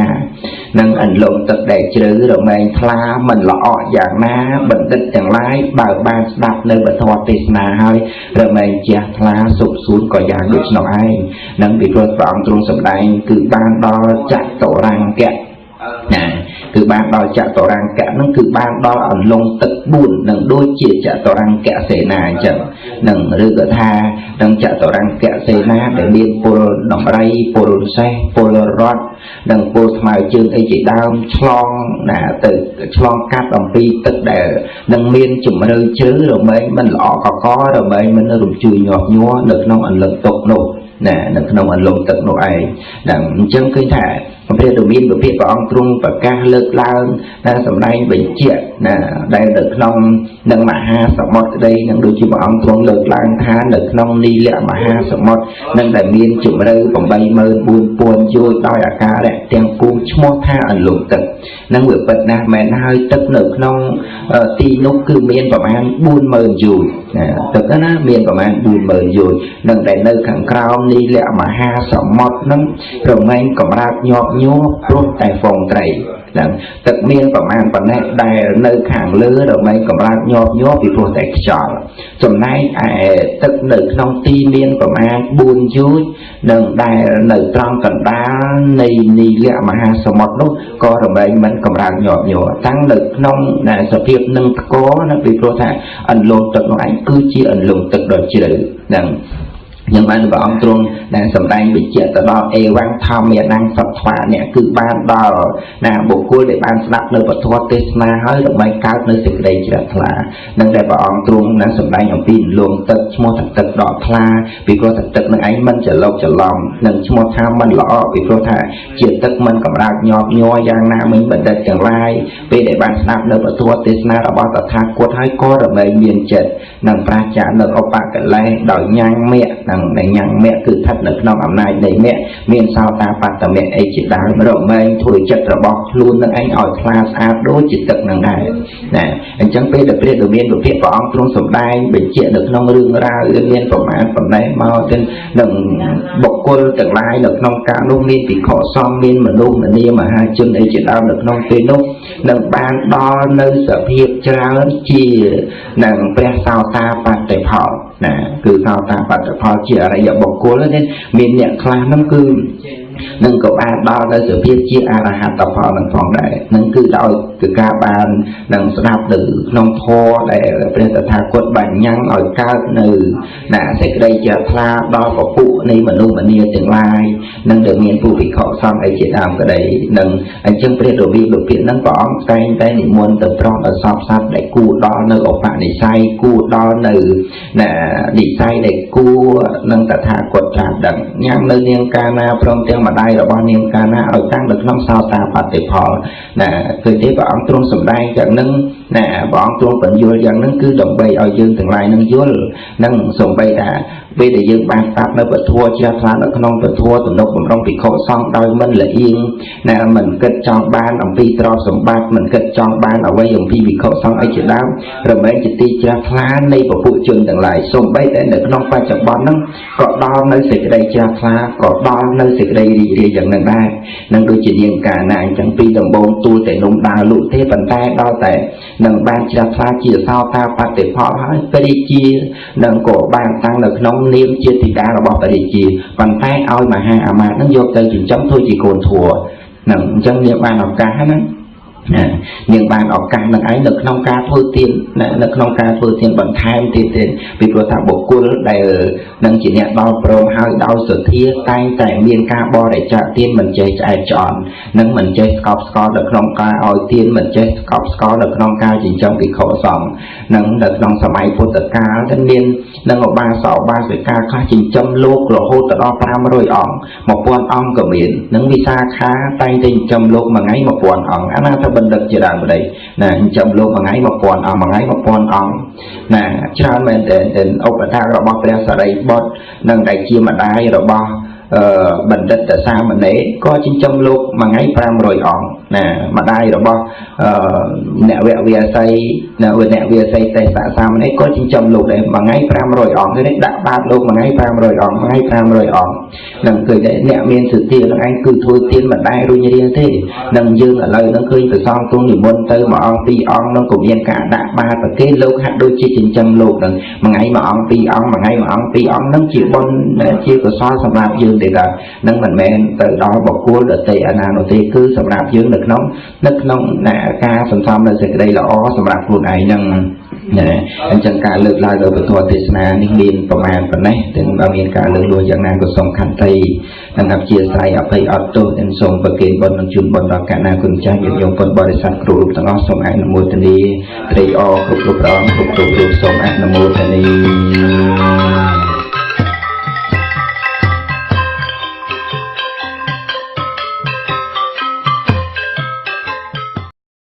នឹងអន្លង់ទឹកដែលជ្រៅរមែងថ្លាមិនល្អយ៉ាងណាបណ្ឌិតទាំងឡាយបើបានស្ដាប់នៅពធទេសនាហើយរមែងជះថ្លាសុខសួនក៏យ៉ាងដូចនោះឯងនឹងពីព្រោះព្រះអង្គទ្រង់សម្ដែងគឺបានដល់ចតុរង្គៈគឺបានដល់ចតុរង្គៈនឹងគឺបានដល់អន្លង់ទឹក4នឹងដូចជាចតុរង្គៈសេនាអញ្ចឹងនឹងឬក៏ថានឹងចតុរង្គៈសេនាដែលមានពលដំរីពលសេះពលរត់និងពលស្មៅជើងអីជាដើមឆ្លងទៅឆ្លងកាត់អំពីទឹកដែលនឹងមានជំរឿជ្រៅរមែងមិនល្អកករមែងមិនរំជួយញាប់ញ័រនៅក្នុងអន្លង់ទឹកនោះនៅក្នុងអន្លង់ទឹកនោះឯងអញ្ចឹងឃើញថាព្រះរាមាវិភាកព្រះអង្គទ្រង់ប្រកាសលើកឡើងសម្ដែងបញ្ជាក់ដែលនៅក្នុងនឹងមហាសមុទ្រក្តីនឹងដូចជាព្រះអង្គទ្រង់លើកឡើងថានៅក្នុងនីលមហាសមុទ្រនឹងដែលមានជម្រៅ 84000 យោជន៍ដោយអាការៈទាំងពួងឈ្មោះថាអន្លង់ទឹកនឹងវាពិតណាស់មែនហើយទឹកនៅក្នុងទីនោះគឺមានប្រមាណ 40000 យោជន៍ទឹកណាមានប្រមាណ 40000 យោជន៍នឹងដែលនៅខាងក្រោមនីលមហាសមុទ្រនឹងរមែងកម្រើកញាប់ញ័រព្រោះតែហ្វូងត្រីទឹកមានប្រមាណប៉ុណ្ណេះដែលនៅខាងលើរមែងកម្រើកញាប់ញ័រពីព្រោះតែខ្យល់ចំណែកឯទឹកនៅក្នុងទីមានប្រមាណ 4 យោជន៍នឹងដែលនៅត្រង់កណ្ដាលនៃនីលមហាសមុទ្រនោះក៏រមែងមិនកម្រើកញាប់ញ័រតាំងនៅក្នុងសភាពនឹងថ្កណាពីព្រោះថាអន្លង់ទឹកនោះឯងគឺជាអន្លង់ទឹកដ៏ជ្រៅយ៉ាងបានព្រះអង្គទ្រង់ដែលសម្ដែងបញ្ជាក់ទៅដល់អេវងធម្មានំសត្វាអ្នកគឺបានដល់បុគ្គលដែលបានស្ដាប់នៅពធទេសនាហើយដើម្បីកើតនៅសេចក្តីជ្រះថ្លានឹងដែលព្រះអង្គទ្រង់សម្ដែងអំពីលំទឹកឈ្មោះថាទឹកដកថ្លាពីព្រោះថាទឹកនឹងឯងមិនច្រឡោកច្រឡំនឹងឈ្មោះថាមិនល្អពីព្រោះថាជាទឹកមិនកម្រើកញាប់ញ័រយ៉ាងណាមិញបណ្ឌិតទាំងឡាយពេលដែលបានស្ដាប់នៅពធទេសនារបស់តថាគតហើយក៏រមែងមានចិត្តនឹងប្រាជ្ញានៅឧបកិលេសដោយញ៉ាំងមគ្គដែលញ៉ាំងមគ្គគឺស្ថិតនៅក្នុងអំណាចនៃមគ្គមានសោតាបត្តមគ្គអីជាដើមរមែងធ្វើចិត្តរបស់ខ្លួននឹងឯងឲ្យថ្លាស្អាតដូចជាទឹកនឹងដែរអញ្ចឹងពេលដែលព្រះរាមាវិភាកព្រះអង្គទ្រង់សម្ដែងបញ្ជាក់នៅក្នុងរឿងរ៉ាវមានប្រមាណប៉ុណ្ណេះមកទៅនឹងបុគ្គលទាំងឡាយនៅក្នុងការនោះមានភិក្ខុសង្ឃមានមនុស្សម្នាមហាជនអីជាដើមនៅក្នុងពេលនោះនឹងបានដល់នៅសភាពច្រើនជានឹងព្រះសោតាបត្តផលគឺសោតាបត្តផលជាអរិយបុគ្គលនេះមានអ្នកខ្លះហ្នឹងគឺនឹងក៏បានដល់នៅសភាពជាអរហត្តផលនឹងផងដែរនឹងគឺដោយការបាននឹងស្ដាប់នៅក្នុងធម៌ដែលព្រះតថាគតបញ្ញត្តិឲ្យកើតនៅសេចក្តីជ្រះថ្លាដល់ពពុះនៃមនុស្សម្នាទាំងឡាយនឹងដែលមានពុភិក្ខុសង្ឃអីជាដើមក្តីនឹងអញ្ចឹងព្រះរាមាវិភាកនឹងព្រះអង្គតែងតែនិមន្តទៅប្រោសដល់សពសត្វដែលគួរដល់នៅឧបនិស្ស័យគួរដល់នៅនិស្ស័យដែលគួរនឹងតថាគតត្រាស់ដឹងញ៉ាំនៅនាងកាណាព្រមទាំងម្ដាយរបស់នាងកាណាឲ្យតាំងនៅក្នុងសោតាបត្តផលគឺទេព្រះអង្គទ្រង់សម្ដែងយ៉ាងហ្នឹងព្រះអង្គទ្រង់បញ្យល់យ៉ាងហ្នឹងគឺដើម្បីឲ្យយើងទាំងឡាយនឹងយល់នឹងសំបីថា ពេលដែលយើងបានស្ដាប់នៅពធជ្រះថ្លានៅក្នុងពធទំនុកបំរុងភិក្ខុសង្ឃដោយមិនលៀងណាមិនគិតចង់បានអំពីទ្រព្យសម្បត្តិមិនគិតចង់បានអ្វីអំពីភិក្ខុសង្ឃអីជាដើមរមែងជាទីជ្រះថ្លានៃពពួកជនទាំងឡាយសូម្បីតែនៅក្នុងបច្ចុប្បន្នហ្នឹងក៏ដល់នៅសេចក្តីជ្រះថ្លាក៏ដល់នៅសេចក្តីរីករាយយ៉ាងហ្នឹងដែរនឹងដូចជានាងកាណាអញ្ចឹងពីដំបូងទូលតែនំដើរលក់ទេប៉ុន្តែដល់តែនឹងបានជ្រះថ្លាជាសោតាបតិផលហើយបរិជានឹងក៏បានតាំងនៅក្នុងនាមជាធីតារបស់បរិជាប៉ុន្តែឲ្យមហាអាមាត្យនឹងយកទៅចិញ្ចឹមធ្វើជាកូនធัวនឹងអញ្ចឹងនាងបានឱកាសហ្នឹងនាងបានឱកាសនឹងឯងនៅក្នុងការធ្វើទាននៅក្នុងការធ្វើទានបន្ថែមទៀតពីព្រោះថាបុគ្គលដែលនឹងជាអ្នកដល់ព្រមហើយដោយសទ្ធាតែងតែមានការបរិច្ចាគទានមិនចេះឆ្អែតឆ្អន់និងមិនចេះស្កប់ស្កល់នៅក្នុងការឲ្យទានមិនចេះស្កប់ស្កល់នៅក្នុងការចិញ្ចឹមភិក្ខុសង្ឃនឹងនៅក្នុងសម័យពុទ្ធកាលទៅមាននឹងឧបាសកឧបាសិកាខ្លះចិញ្ចឹមលោករហូតដល់500អង្គ1000អង្គក៏មាននឹងវិសាខាតែងតែចិញ្ចឹមលោកមួយថ្ងៃ1000អង្គអាណាបណ្ឌិតជាដើមប្តីណាអញ្ចឹងលោកមួយថ្ងៃ1000អង្គមួយថ្ងៃ1000អង្គណាច្រើនមែនទែនឧបថារបស់ព្រះសារីបុត្រនិងដែលជាម្ដាយរបស់បណ្ឌិតសាមណេរក៏ចិញ្ចឹមលោកមួយថ្ងៃ500អង្គណាម្ដាយរបស់អ្នកវវាស័យអ្នកវាស័យទេសាមណេរក៏ចិញ្ចឹមលោកដែរមួយថ្ងៃ500អង្គនេះដាក់បាតលោកមួយថ្ងៃ500អង្គមួយថ្ងៃ500អង្គនឹងឃើញតែអ្នកមានសទ្ធានឹងឯងគឺធ្វើទានមិនដែររុញរាទេនឹងយើងឥឡូវនឹងឃើញព្រះសង្ឃទ្រង់និមន្តទៅមួយអង្គពីរអង្គនឹងក៏មានការដាក់បាតប្រគេលោកហាក់ដូចជាចិញ្ចឹមលោកនឹងមួយថ្ងៃមួយអង្គពីរអង្គមួយថ្ងៃមួយអង្គពីរអង្គនឹងជាបុណ្យជាកុសលសម្រាប់យើងទេដែរនឹងមិនមែនទៅដល់បុគ្គលដទៃអាណានោះទេគឺសម្រាប់យើងនៅក្នុងការសន្សំនៅសេចក្តីល្អសម្រាប់ខ្លួនឯងហ្នឹងអញ្ចឹងការលើកឡើងនៅពធទេសនានេះមានប្រមាណប៉ុណ្ណេះតែបើមានការលើកលួចយ៉ាងណាក៏សូមខន្តីនិងអព្យាស្រ័យអភ័យអត់ទោសនិងសូមប្រគេនបុណ្យនិងជូនបុណ្យដល់កណ្ណាគុណចាស់ញាតិញោមពុទ្ធបរិស័ទគ្រប់រូបទាំងអស់សូមអនុមោទនាត្រេកអរគ្រប់ព្រះអង្គគ្រប់រូបសូមអនុមោទនា